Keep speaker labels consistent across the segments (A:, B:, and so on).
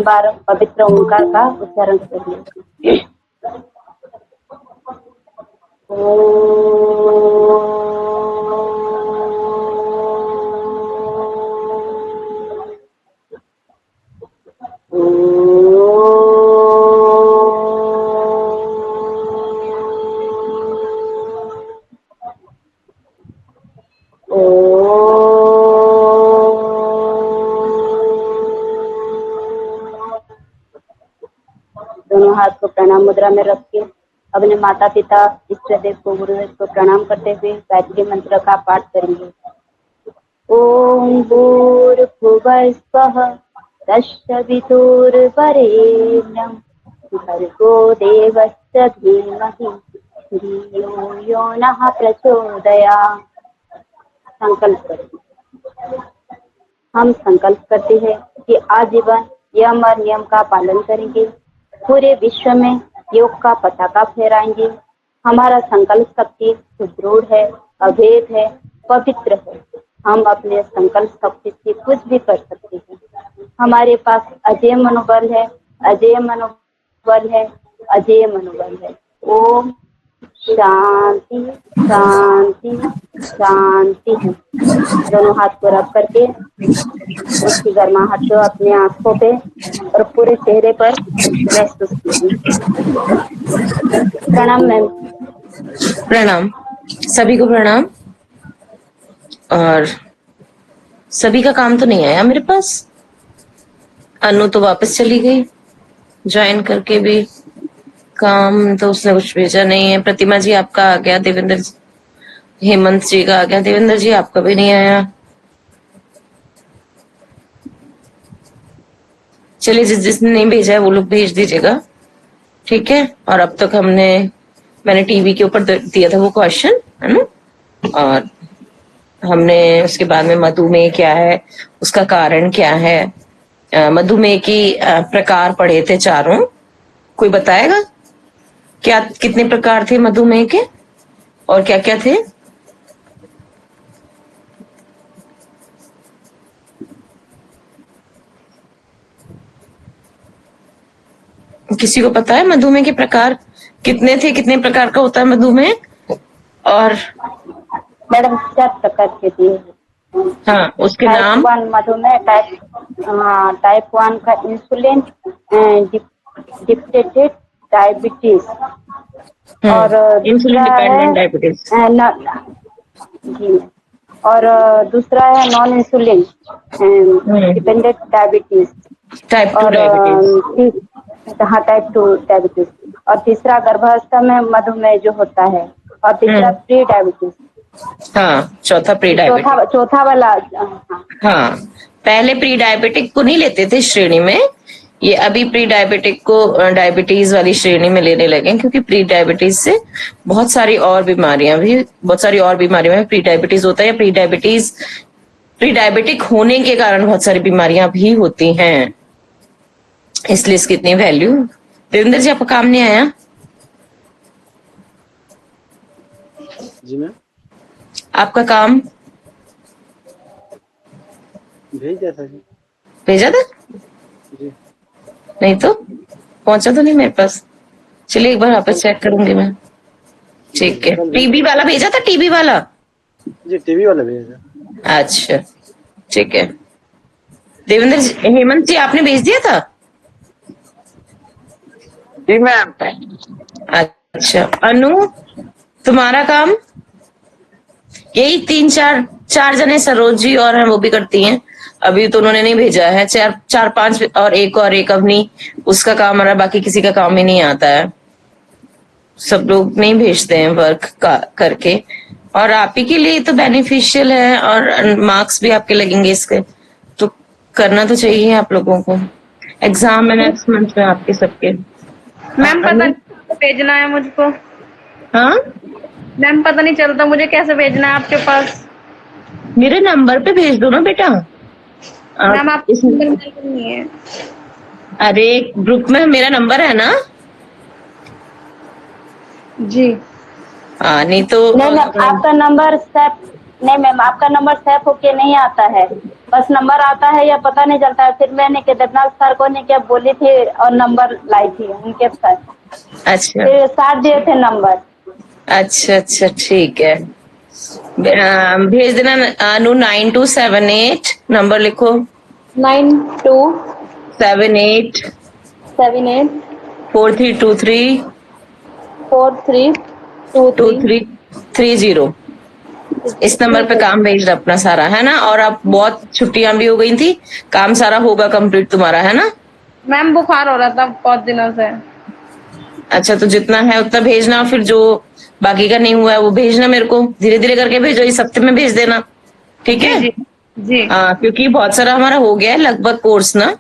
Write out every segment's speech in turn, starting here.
A: बार पवित्र ओंकार का उच्चारण करिए। दोनों हाथ को प्रणाम मुद्रा में रख के अपने माता पिता इष्ट देव को गुरुदेव को प्रणाम करते हुए गायत्री मंत्र का पाठ करेंगे। ओम भूर्भुवः स्वः तत्सवितुर्वरेण्यं भर्गो देवस्य धीमहि धियो यो नः प्रचोदयात्। संकल्प करें। हम संकल्प करते हैं कि आजीवन यम और नियम का पालन करेंगे, पूरे विश्व में योग का पताका फहराएंगे। हमारा संकल्प शक्ति सुदृढ़ है, अभेद है, पवित्र है। हम अपने संकल्प शक्ति से कुछ भी कर सकते हैं। हमारे पास अजय मनोबल है, अजय मनोबल है, अजय मनोबल है। ओम शांति शांति शांति है। दोनों हाथ को रख करके उसकी गर्माहट को अपने आंखों पे और पूरे चेहरे पर महसूस कीजिए। प्रणाम मैम।
B: प्रणाम, सभी को प्रणाम। और सभी का काम तो नहीं आया मेरे पास। अनु तो वापस चली गई ज्वाइन करके भी, काम तो उसने कुछ भेजा नहीं है। प्रतिमा जी आपका आ गया, देवेंद्र हेमंत जी का आ गया, देवेंद्र जी आपका भी नहीं आया। चलिए, जिसने नहीं भेजा है वो लोग भेज दीजिएगा, ठीक है। और अब तक मैंने टीवी के ऊपर दिया था वो क्वेश्चन, है ना। और हमने उसके बाद में मधुमेह क्या है, उसका कारण क्या है, मधुमेह की प्रकार पढ़े थे चारों। कोई बताएगा क्या कितने प्रकार थे मधुमेह के और क्या क्या थे? किसी को पता है मधुमेह के प्रकार कितने थे, कितने प्रकार का होता है मधुमेह? और
A: मैडम 4 प्रकार के दिए।
B: हाँ, उसके नाम।
A: टाइप 1 मधुमेह, टाइप 1 का इंसुलिन डिपेंडेंट डायबिटीज, और
B: इंसुलिन डिपेंडेंट डायबिटीज
A: जी, और दूसरा है non insulin dependent diabetes,
B: type 2 diabetes.
A: हाँ, टाइप 2 डायबिटीज। और तीसरा गर्भावस्था में मधुमेह जो होता है, और तीसरा प्री डायबिटीज।
B: हाँ, चौथा प्री डायबिटिक।
A: चौथा वाला
B: हाँ, पहले प्री डायबिटिक को नहीं लेते थे श्रेणी में, ये अभी प्री डायबिटिक को डायबिटीज वाली श्रेणी में लेने लगे, क्योंकि प्री डायबिटीज से बहुत सारी और बीमारियां में प्री डायबिटीज होता है, या प्री डायबिटिक होने के कारण बहुत सारी बीमारियां भी होती हैं, इसलिए इसकी इतनी वैल्यू। देवेंद्र जी आपका काम नहीं आया?
C: जी मैम,
B: आपका काम
C: भेजा था जी।
B: भेजा था
C: जी।
B: नहीं तो पहुंचा तो नहीं मेरे पास। चलिए एक बार वापस चेक करूंगी मैं, ठीक है। टीबी वाला भेजा था, टीबी वाला
C: जी, टीवी वाला भेजा।
B: अच्छा, ठीक है। देवेंद्र जी, हेमंत जी आपने भेज दिया था?
D: जी मैम।
B: अच्छा, अनु तुम्हारा काम यही 3-4 जने, सरोज जी और हैं वो भी करती हैं, अभी तो उन्होंने नहीं भेजा है। 4-5 और एक अवनी, उसका काम आ रहा, बाकी किसी का काम ही नहीं आता है। सब लोग नहीं भेजते हैं वर्क करके, और आप ही के लिए तो बेनिफिशियल है, और मार्क्स भी आपके लगेंगे इसके, तो करना तो चाहिए आप लोगों को। एग्जाम है नेक्स्ट मंथ में आपके सबके।
E: मैम पता नहीं भेजना है मुझको।
B: हाँ
E: मैम पता नहीं चलता मुझे कैसे भेजना है आपके पास।
B: मेरे नंबर पे भेज दो ना बेटा।
E: मैम आप नहीं है।
B: अरे ग्रुप में मेरा नंबर है ना
E: जी।
B: हाँ, नहीं तो
A: नहीं, आपका नंबर नहीं मैम, आपका नंबर सेव होके नहीं आता है, बस नंबर आता है या पता नहीं चलता है। फिर मैंने केदारनाथ सर को ने क्या बोली थी और नंबर लाई थी उनके साथ,
B: अच्छा
A: फिर साथ दिए थे नंबर।
B: अच्छा अच्छा, ठीक है। भेज देना अनु। 9278 नंबर लिखो।
A: 9278
B: 78 4323
A: 4323
B: 2330। इस नंबर पे काम भेज रहा अपना सारा, है ना। और अब बहुत छुट्टियां भी हो गई थी, काम सारा होगा कंप्लीट तुम्हारा, है ना।
E: मैम बुखार हो रहा था बहुत दिनों से।
B: अच्छा, तो जितना है उतना भेजना, फिर जो बाकी का नहीं हुआ है वो भेजना मेरे को। धीरे धीरे करके भेजो, इस हफ्ते में भेज देना, ठीक है।
E: जी जी।
B: हाँ, क्योंकि बहुत सारा हमारा हो गया है लगभग कोर्स ना,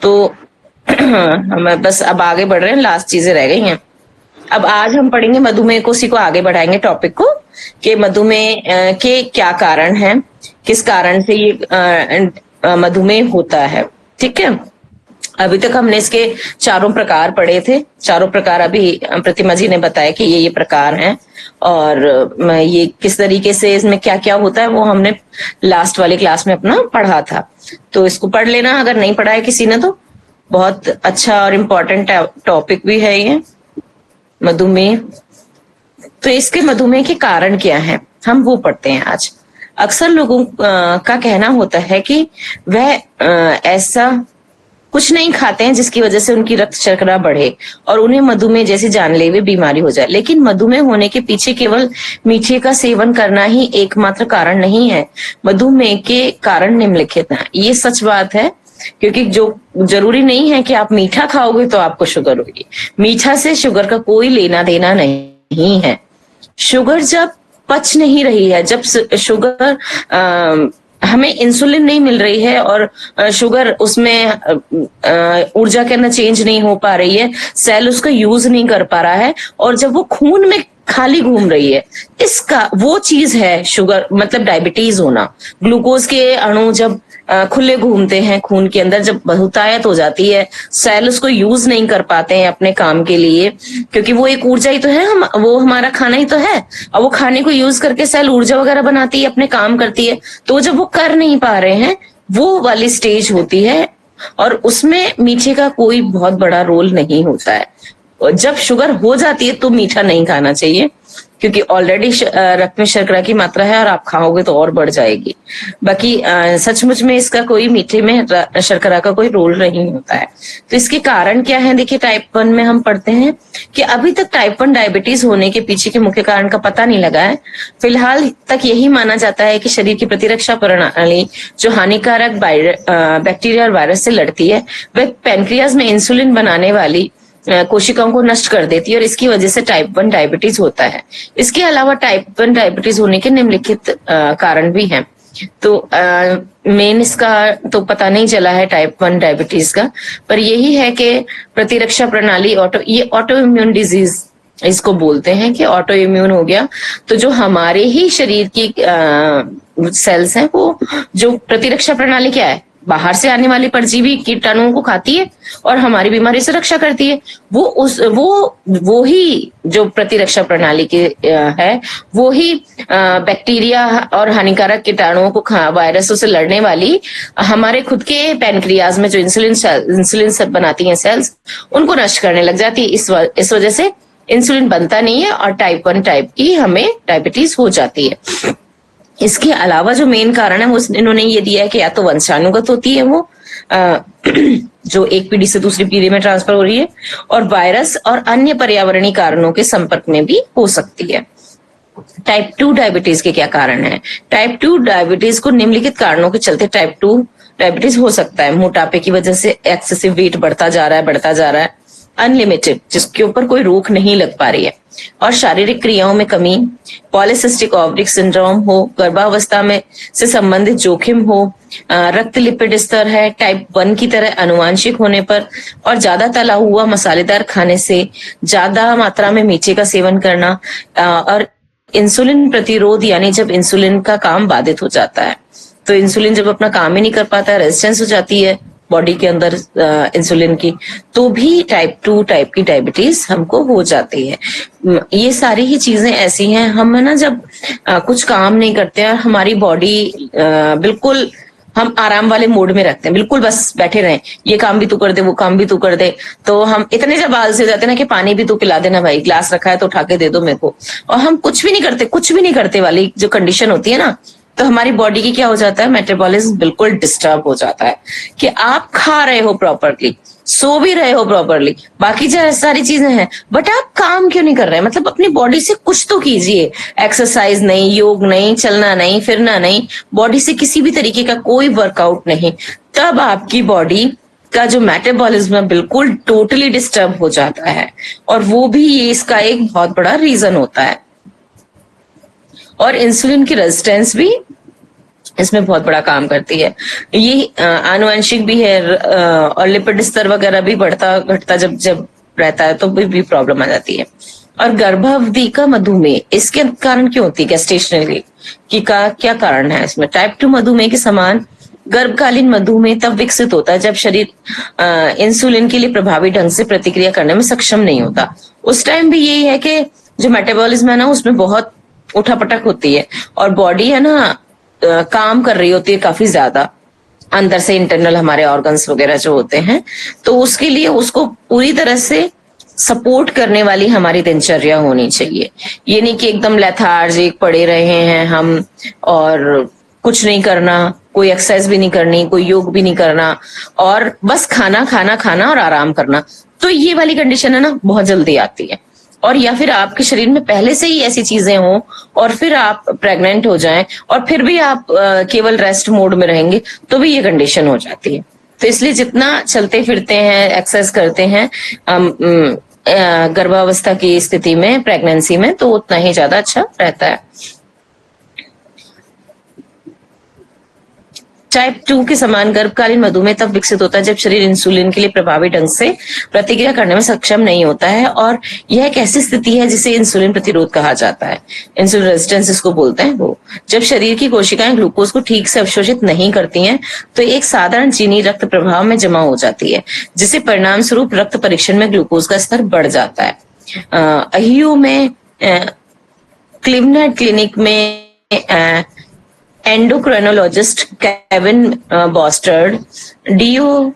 B: तो हम बस अब आगे बढ़ रहे हैं, लास्ट चीजें रह गई हैं। अब आज हम पढ़ेंगे मधुमेह को, उसी को आगे बढ़ाएंगे टॉपिक को, कि मधुमेह के क्या कारण हैं, किस कारण से ये मधुमेह होता है, ठीक है। अभी तक हमने इसके चारों प्रकार पढ़े थे। चारों प्रकार अभी प्रतिमा जी ने बताया कि ये प्रकार हैं, और ये किस तरीके से इसमें क्या क्या होता है वो हमने लास्ट वाली क्लास में अपना पढ़ा था। तो इसको पढ़ लेना अगर नहीं पढ़ा है किसी ने तो। बहुत अच्छा और इम्पोर्टेंट टॉपिक भी है ये मधुमेह। तो इसके मधुमेह के कारण क्या है हम वो पढ़ते हैं आज। अक्सर लोगों का कहना होता है कि वह ऐसा कुछ नहीं खाते हैं जिसकी वजह से उनकी रक्त शर्करा बढ़े और उन्हें मधुमेह जैसी जानलेवा बीमारी हो जाए। लेकिन मधुमेह होने के पीछे केवल मीठे का सेवन करना ही एकमात्र कारण नहीं है। मधुमेह के कारण निम्नलिखित हैं। ये सच बात है, क्योंकि जो जरूरी नहीं है कि आप मीठा खाओगे तो आपको शुगर होगी। मीठा से शुगर का कोई लेना देना नहीं है। शुगर जब पच नहीं रही है, जब शुगर हमें इंसुलिन नहीं मिल रही है और शुगर उसमें ऊर्जा के अंदर चेंज नहीं हो पा रही है, सेल उसका यूज नहीं कर पा रहा है, और जब वो खून में खाली घूम रही है, इसका वो चीज है शुगर, मतलब डायबिटीज होना। ग्लूकोज के अणु जब खुले घूमते हैं खून के अंदर, जब बहुतायत हो जाती है, सेल उसको यूज नहीं कर पाते हैं अपने काम के लिए, क्योंकि वो एक ऊर्जा ही तो है, वो हमारा खाना ही तो है, और वो खाने को यूज करके सेल ऊर्जा वगैरह बनाती है, अपने काम करती है। तो जब वो कर नहीं पा रहे हैं, वो वाली स्टेज होती है, और उसमें मीठे का कोई बहुत बड़ा रोल नहीं होता है। जब शुगर हो जाती है तो मीठा नहीं खाना चाहिए, क्योंकि ऑलरेडी रक्त में शर्करा की मात्रा है और आप खाओगे तो और बढ़ जाएगी। बाकी सचमुच में इसका कोई मीठे में शर्करा का कोई रोल नहीं होता है। तो इसके कारण क्या है, देखिए टाइप 1 में हम पढ़ते हैं कि अभी तक टाइप 1 डायबिटीज होने के पीछे के मुख्य कारण का पता नहीं लगा है। फिलहाल तक यही माना जाता है कि शरीर की प्रतिरक्षा प्रणाली जो हानिकारक बैक्टीरिया और वायरस से लड़ती है, वह पैनक्रियाज में इंसुलिन बनाने वाली कोशिकाओं को नष्ट कर देती है, और इसकी वजह से टाइप 1 डायबिटीज होता है। इसके अलावा टाइप 1 डायबिटीज होने के निम्नलिखित कारण भी हैं। तो मेन इसका तो पता नहीं चला है टाइप 1 डायबिटीज का, पर यही है कि प्रतिरक्षा प्रणाली ये ऑटो इम्यून डिजीज इसको बोलते हैं, कि ऑटो इम्यून हो गया। तो जो हमारे ही शरीर की सेल्स हैं, वो जो प्रतिरक्षा प्रणाली क्या है, बाहर से आने वाली परजीवी कीटाणुओं को खाती है और हमारी बीमारी से रक्षा करती है। वो ही जो प्रतिरक्षा प्रणाली के है, वो ही बैक्टीरिया और हानिकारक कीटाणुओं को वायरसों से लड़ने वाली हमारे खुद के पैनक्रियाज में जो इंसुलिन बनाती हैं सेल्स, उनको नष्ट करने लग जाती है। इस वजह से इंसुलिन बनता नहीं है और टाइप 1 टाइप की हमें डायबिटीज हो जाती है। इसके अलावा जो मेन कारण है वो इन्होंने ये दिया है कि या तो वंशानुगत होती है वो जो एक पीढ़ी से दूसरी पीढ़ी में ट्रांसफर हो रही है, और वायरस और अन्य पर्यावरणीय कारणों के संपर्क में भी हो सकती है। टाइप 2 डायबिटीज के क्या कारण है? टाइप 2 डायबिटीज को निम्नलिखित कारणों के चलते टाइप 2 डायबिटीज हो सकता है। मोटापे की वजह से एक्सेसिव वेट बढ़ता जा रहा है, अनलिमिटेड, जिसके ऊपर कोई रोक नहीं लग पा रही है, और शारीरिक क्रियाओं में कमी, पॉलीसिस्टिक ओवरी सिंड्रोम हो, गर्भावस्था में से संबंधित जोखिम हो, रक्त लिपिड स्तर है टाइप 1 की तरह अनुवांशिक होने पर, और ज्यादा तला हुआ मसालेदार खाने से, ज्यादा मात्रा में मीठे का सेवन करना, और इंसुलिन प्रतिरोध, यानी जब इंसुलिन का काम बाधित हो जाता है, तो इंसुलिन जब अपना काम ही नहीं कर पाता, रेजिस्टेंस हो जाती है, बॉडी के अंदर इंसुलिन की, तो भी टाइप 2 टाइप की डायबिटीज हमको हो जाती है। ये सारी ही चीजें ऐसी हैं, हम है ना जब कुछ काम नहीं करते हैं, हमारी बॉडी बिल्कुल हम आराम वाले मोड में रखते हैं, बिल्कुल बस बैठे रहें, ये काम भी तू कर दे, वो काम भी तू कर दे, तो हम इतने जब आलसी हो जाते हैं ना कि पानी भी तू पिला देना भाई, ग्लास रखा है तो उठा के दे दो मेरे को, और हम कुछ भी नहीं करते वाली जो कंडीशन होती है ना, तो हमारी बॉडी की क्या हो जाता है, मेटाबॉलिज्म बिल्कुल डिस्टर्ब हो जाता है। कि आप खा रहे हो प्रॉपरली, सो भी रहे हो प्रॉपरली, बाकी जो सारी चीजें हैं, बट आप काम क्यों नहीं कर रहे हैं? मतलब अपनी बॉडी से कुछ तो कीजिए, एक्सरसाइज नहीं, योग नहीं, चलना नहीं, फिरना नहीं, बॉडी से किसी भी तरीके का कोई वर्कआउट नहीं, तब आपकी बॉडी का जो मेटाबॉलिज्म है बिल्कुल टोटली डिस्टर्ब हो जाता है, और वो भी ये इसका एक बहुत बड़ा रीजन होता है। और इंसुलिन की रेजिस्टेंस भी इसमें बहुत बड़ा काम करती है। ये आनुवंशिक भी है, और लिपिड स्तर वगैरह भी बढ़ता घटता जब जब रहता है तो भी प्रॉब्लम आ जाती है। और गर्भावधि का मधुमेह इसके कारण क्यों होती है, गेस्टेशनली की का क्या कारण है इसमें? टाइप 2 मधुमेह के समान गर्भकालीन मधुमेह तब विकसित होता है जब शरीर इंसुलिन के लिए प्रभावी ढंग से प्रतिक्रिया करने में सक्षम नहीं होता। उस टाइम भी यही है कि जो मेटाबॉलिज्म है ना उसमें बहुत उठापटक होती है, और बॉडी है ना काम कर रही होती है काफी ज्यादा अंदर से, इंटरनल हमारे ऑर्गन्स वगैरह जो होते हैं, तो उसके लिए उसको पूरी तरह से सपोर्ट करने वाली हमारी दिनचर्या होनी चाहिए। ये नहीं कि एकदम लेथार्जिक पड़े रहे हैं हम और कुछ नहीं करना, कोई एक्सरसाइज भी नहीं करनी, कोई योग भी नहीं करना, और बस खाना खाना खाना और आराम करना। तो ये वाली कंडीशन है ना बहुत जल्दी आती है। और या फिर आपके शरीर में पहले से ही ऐसी चीजें हों और फिर आप प्रेग्नेंट हो जाएं और फिर भी आप केवल रेस्ट मोड में रहेंगे, तो भी ये कंडीशन हो जाती है। तो इसलिए जितना चलते फिरते हैं, एक्सरसाइज करते हैं गर्भावस्था की स्थिति में, प्रेगनेंसी में, तो उतना ही ज्यादा अच्छा रहता है। टाइप 2 के समान गर्भकालीन मधुमेह तब विकसित होता है जब शरीर इंसुलिन के लिए प्रभावी ढंग से प्रतिक्रिया करने में सक्षम नहीं होता है, और यह एक ऐसी स्थिति है जिसे इंसुलिन प्रतिरोध कहा जाता है। इंसुलिन रेजिस्टेंस इसको बोलते हैं। वो जब शरीर की कोशिकाएं ग्लूकोज को ठीक से अवशोषित नहीं करती हैं तो एक साधारण चीनी रक्त प्रवाह में जमा हो जाती है, जिससे परिणाम स्वरूप रक्त परीक्षण में ग्लूकोज का स्तर बढ़ जाता है। अहियो में क्लीवलैंड क्लिनिक में एंडोक्राइनोलॉजिस्ट केविन बॉस्टर्ड डीओ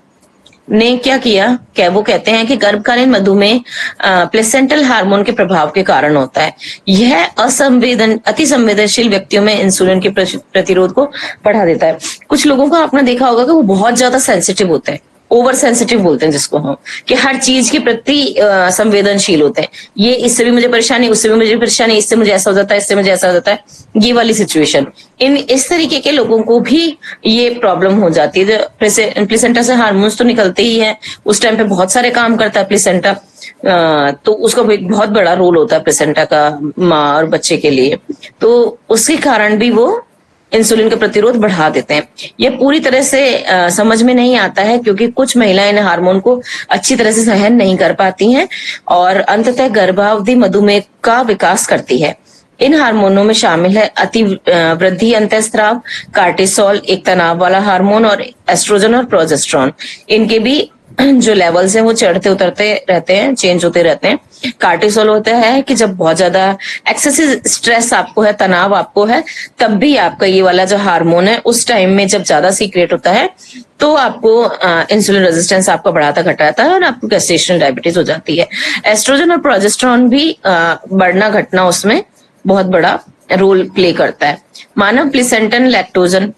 B: ने क्या किया, क्या वो कहते हैं कि गर्भकालीन मधुमेह प्लेसेंटल हार्मोन के प्रभाव के कारण होता है। यह अति संवेदनशील व्यक्तियों में इंसुलिन के प्रतिरोध को बढ़ा देता है। कुछ लोगों को आपने देखा होगा कि वो बहुत ज्यादा सेंसिटिव होते हैं, ओवर सेंसिटिव बोलते हैं जिसको हम, कि हर चीज के प्रति संवेदनशील होते हैं। ये इससे भी मुझे परेशानी, उससे भी मुझे परेशानी, इससे मुझे ऐसा हो जाता है, इससे मुझे ऐसा हो जाता है, ये वाली सिचुएशन। इस तरीके के लोगों को भी ये प्रॉब्लम हो जाती है। प्लेसेंटा से हार्मोन्स तो निकलते ही है, उस टाइम पे बहुत सारे काम करता है प्लेसेंटा, तो उसका एक बहुत बड़ा रोल होता है प्लेसेंटा का माँ और बच्चे के लिए, तो उसके कारण भी वो इंसुलिन का प्रतिरोध बढ़ा देते हैं। ये पूरी तरह से समझ में नहीं आता है क्योंकि कुछ महिलाएं इन हार्मोन को अच्छी तरह से सहन नहीं कर पाती हैं और अंततः गर्भावधि मधुमेह का विकास करती है। इन हार्मोनों में शामिल है अति वृद्धि अंतःस्राव, कार्टिसोल एक तनाव वाला हार्मोन, और एस्ट्रोजन और प्रोजेस्टेरोन, इनके भी जो लेवल्स हैं वो चढ़ते उतरते रहते हैं, चेंज होते रहते हैं। कार्टिसोल होता है कि जब बहुत ज्यादा एक्सेसिव स्ट्रेस आपको है, तनाव आपको है, तब भी आपका ये वाला जो हार्मोन है उस टाइम में जब ज्यादा सीक्रेट होता है तो आपको इंसुलिन रेजिस्टेंस आपका बढ़ाता घटाता है और आपको गेस्टेशनल डायबिटीज हो जाती है। एस्ट्रोजन और प्रोजेस्टेरोन भी बढ़ना घटना उसमें बहुत बड़ा रोल प्ले करता है। मानव प्लेसेंटन लैक्टोजन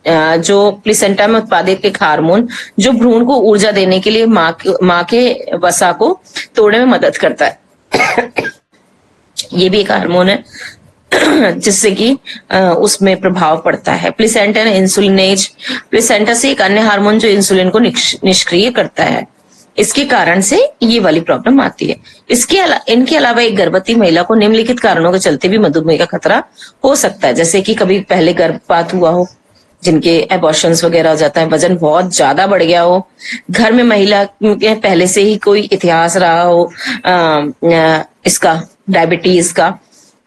B: जो प्लेसेंटा में उत्पादित एक हार्मोन जो भ्रूण को ऊर्जा देने के लिए माँ के वसा को तोड़ने में मदद करता है। ये भी एक हार्मोन है जिससे कि उसमें प्रभाव पड़ता है। प्लेसेंटा इंसुलिनेज, प्लेसेंटा से एक अन्य हार्मोन जो इंसुलिन को निष्क्रिय करता है, इसके कारण से ये वाली प्रॉब्लम आती है। इनके अलावा एक गर्भवती महिला को निम्नलिखित कारणों के चलते भी मधुमेह का खतरा हो सकता है, जैसे कि कभी पहले गर्भपात हुआ हो, जिनके एबॉर्शंस वगैरह हो जाता है, वजन बहुत ज्यादा बढ़ गया हो, घर में महिला के पहले से ही कोई इतिहास रहा हो इसका डायबिटीज का,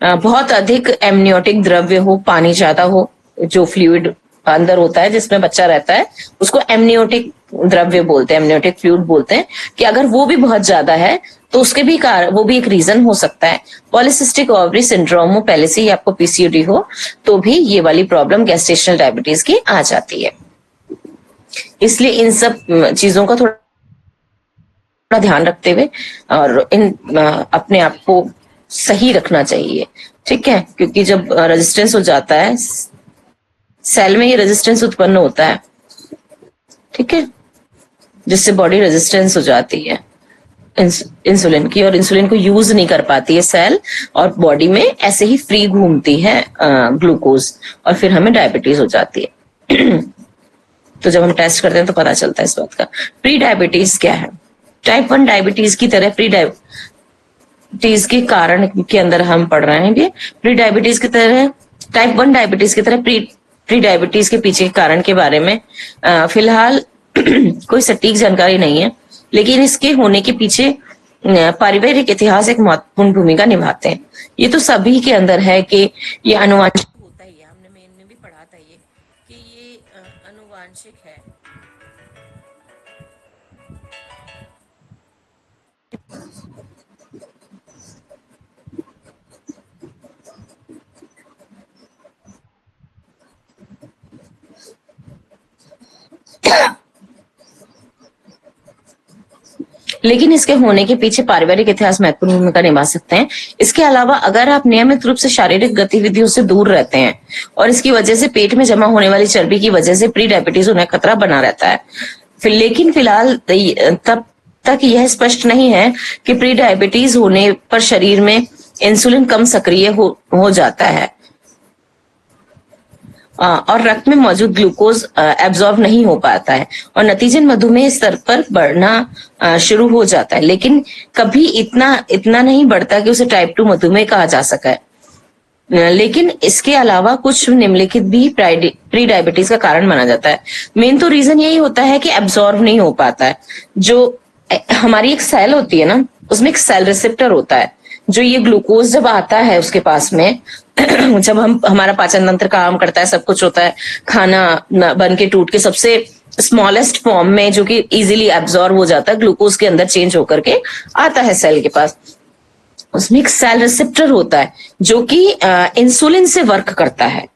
B: बहुत अधिक एमनियोटिक द्रव्य हो, पानी ज्यादा हो, जो फ्लूइड अंदर होता है जिसमें बच्चा रहता है उसको एमनियोटिक द्रव्य बोलते हैं, एमनियोटिक फ्लूइड बोलते हैं, कि अगर वो भी बहुत ज्यादा है तो उसके भी वो भी एक रीजन हो सकता है। पॉलिसिस्टिक ओवरी सिंड्रोम हो, पहले से ही आपको पीसीओडी हो, तो भी ये वाली प्रॉब्लम गैस्ट्रेशनल डायबिटीज की आ जाती है। इसलिए इन सब चीजों का थोड़ा ध्यान रखते हुए और अपने आप को सही रखना चाहिए, ठीक है, क्योंकि जब रेजिस्टेंस हो जाता है सेल में, ये रेजिस्टेंस उत्पन्न होता है, ठीक है, जिससे बॉडी रेजिस्टेंस हो जाती है इंसुलिन की, और इंसुलिन को यूज नहीं कर पाती है सेल, और बॉडी में ऐसे ही फ्री घूमती है ग्लूकोज, और फिर हमें डायबिटीज हो जाती है। तो जब हम टेस्ट करते हैं तो पता चलता है इस बात का। प्री डायबिटीज क्या है? टाइप 1 डायबिटीज की तरह प्री डायबिटीज के कारण के अंदर हम पढ़ रहे हैं, प्री डायबिटीज की तरह, टाइप 1 डायबिटीज की तरह प्री डायबिटीज के पीछे के कारण के बारे में फिलहाल कोई सटीक जानकारी नहीं है, लेकिन इसके होने के पीछे पारिवारिक इतिहास एक महत्वपूर्ण भूमिका निभाते हैं। ये तो सभी के अंदर है कि ये अनुवांशिक होता ही है, हमने मेन में भी पढ़ा था ये कि ये अनुवांशिक है। लेकिन इसके होने के पीछे पारिवारिक इतिहास महत्वपूर्ण भूमिका निभा सकते हैं। इसके अलावा अगर आप नियमित रूप से शारीरिक गतिविधियों से दूर रहते हैं और इसकी वजह से पेट में जमा होने वाली चर्बी की वजह से प्री डायबिटीज होने का खतरा बना रहता है। लेकिन फिलहाल तब तक यह स्पष्ट नहीं है कि प्री डायबिटीज होने पर शरीर में इंसुलिन कम सक्रिय हो जाता है और रक्त में मौजूद ग्लूकोज एब्जॉर्ब नहीं हो पाता है और नतीजन मधुमेह स्तर पर बढ़ना शुरू हो जाता है, लेकिन कभी इतना नहीं बढ़ता कि उसे टाइप 2 मधुमेह कहा जा सका है। लेकिन इसके अलावा कुछ निम्नलिखित भी प्री डायबिटीज का कारण माना जाता है। मेन तो रीजन यही होता है कि एब्जॉर्ब नहीं हो पाता है। जो हमारी एक सेल होती है ना, उसमें एक सेल रिसेप्टर होता है, जो ये ग्लूकोज जब आता है उसके पास में जब हमारा पाचन तंत्र काम करता है, सब कुछ होता है, खाना बन के टूट के सबसे स्मॉलेस्ट फॉर्म में जो कि इजीली एब्जॉर्ब हो जाता है ग्लूकोज के अंदर चेंज होकर के आता है सेल के पास। उसमें एक सेल रिसेप्टर होता है जो कि इंसुलिन से वर्क करता है।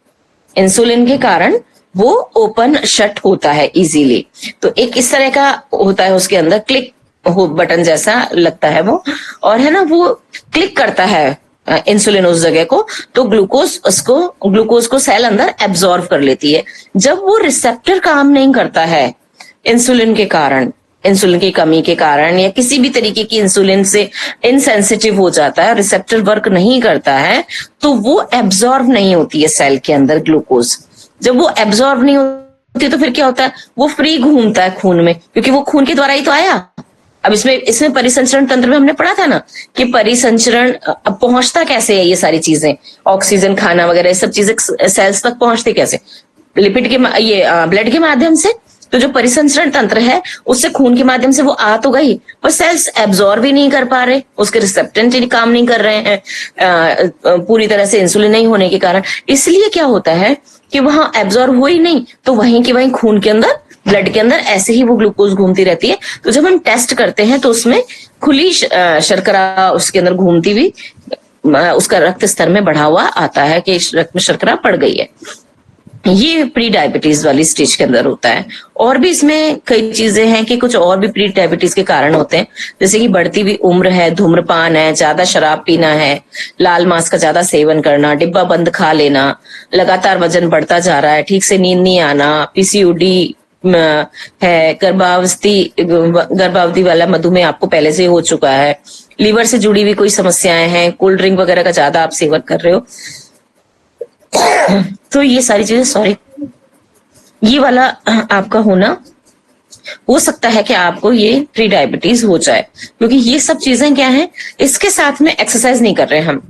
B: इंसुलिन के कारण वो ओपन शट होता है इजीली। तो एक इस तरह का होता है, उसके अंदर क्लिक हो बटन जैसा लगता है वो, और है ना, वो क्लिक करता है इंसुलिन उस जगह को, तो ग्लूकोज को सेल अंदर एब्जॉर्ब कर लेती है। जब वो रिसेप्टर काम नहीं करता है इंसुलिन के कारण, इंसुलिन की कमी के कारण या किसी भी तरीके की इंसुलिन से इनसेंसिटिव हो जाता है, रिसेप्टर वर्क नहीं करता है, तो वो एब्जॉर्ब नहीं होती है सेल के अंदर ग्लूकोज। जब वो एब्जॉर्ब नहीं होती तो फिर क्या होता है, वो फ्री घूमता है खून में, क्योंकि वो खून के द्वारा ही तो आया। अब इसमें परिसंचरण तंत्र में हमने पढ़ा था ना कि परिसंचरण पहुंचता कैसे है, ये सारी चीजें, ऑक्सीजन, खाना वगैरह, सब चीजें सेल्स तक पहुंचती कैसे, लिपिड के ब्लड के माध्यम से। तो जो परिसंचरण तंत्र है उससे खून के माध्यम से वो आ तो गई, पर सेल्स एब्जॉर्ब भी नहीं कर पा रहे, उसके रिसेप्टर काम नहीं कर रहे हैं पूरी तरह से इंसुलिन नहीं होने के कारण। इसलिए क्या होता है कि वहां एब्जॉर्ब हो ही नहीं, तो वहीं के वहीं खून के अंदर, ब्लड के अंदर ऐसे ही वो ग्लूकोज घूमती रहती है। तो जब हम टेस्ट करते हैं तो उसमें खुली शर्करा उसके अंदर घूमती हुई उसका रक्त स्तर में बढ़ा हुआ आता है कि रक्त में शर्करा बढ़ गई है। ये प्री डायबिटीज वाली स्टेज के अंदर होता है। और भी इसमें कई चीजें हैं कि कुछ और भी प्री डायबिटीज के कारण होते हैं, जैसे कि बढ़ती हुई उम्र है, धूम्रपान है, ज्यादा शराब पीना है, लाल मांस का ज्यादा सेवन करना, डिब्बा बंद खा लेना, लगातार वजन बढ़ता जा रहा है, ठीक से नींद नहीं आना, पीसीओडी है, गर्भावधि वाला मधुमेह आपको पहले से हो चुका है, लीवर से जुड़ी हुई कोई समस्याएं हैं, कोल्ड ड्रिंक वगैरह का ज्यादा आप सेवन कर रहे हो, तो ये सारी चीजें, ये वाला आपका होना हो सकता है कि आपको ये प्री डायबिटीज हो जाए, क्योंकि ये सब चीजें क्या है, इसके साथ में एक्सरसाइज नहीं कर रहे हैं हम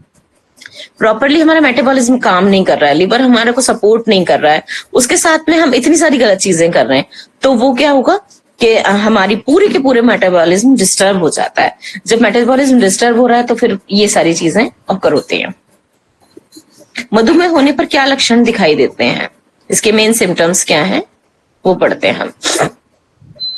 B: प्रॉपरली, हमारा मेटाबॉलिज्म काम नहीं कर रहा है, लिवर हमारे को सपोर्ट नहीं कर रहा है, उसके साथ में हम इतनी सारी गलत चीजें कर रहे हैं, तो वो क्या होगा कि हमारी पूरी के पूरे मेटाबॉलिज्म डिस्टर्ब हो जाता है। जब मेटाबॉलिज्म डिस्टर्ब हो रहा है तो फिर ये सारी चीजें ऑकर होती हैं। मधुमेह होने पर क्या लक्षण दिखाई देते हैं, इसके मेन सिम्टम्स क्या हैं, वो पढ़ते हैं हम।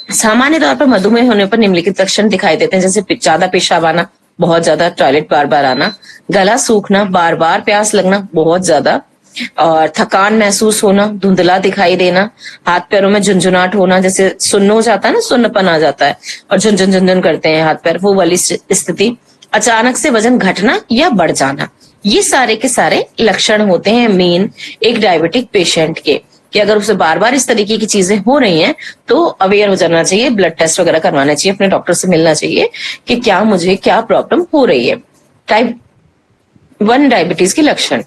B: सामान्य तौर पर मधुमेह होने पर निम्नलिखित लक्षण दिखाई देते हैं, जैसे ज्यादा पेशाब आना, बहुत ज्यादा टॉयलेट बार बार आना, गला सूखना, बार बार प्यास लगना बहुत ज्यादा, और थकान महसूस होना, धुंधला दिखाई देना, हाथ पैरों में झुंझुनाहट होना, जैसे सुन्न हो जाता है ना, सुन्नपन आ जाता है और झुंझुन झुंझुन करते हैं हाथ पैर, वो वाली स्थिति, अचानक से वजन घटना या बढ़ जाना। ये सारे के सारे लक्षण होते हैं मेन एक डायबिटिक पेशेंट के, कि अगर उसे बार बार इस तरीके की चीजें हो रही हैं तो अवेयर हो जाना चाहिए, ब्लड टेस्ट वगैरह करवाना चाहिए, अपने डॉक्टर से मिलना चाहिए कि क्या मुझे क्या प्रॉब्लम हो रही है। टाइप 1 डायबिटीज के लक्षण।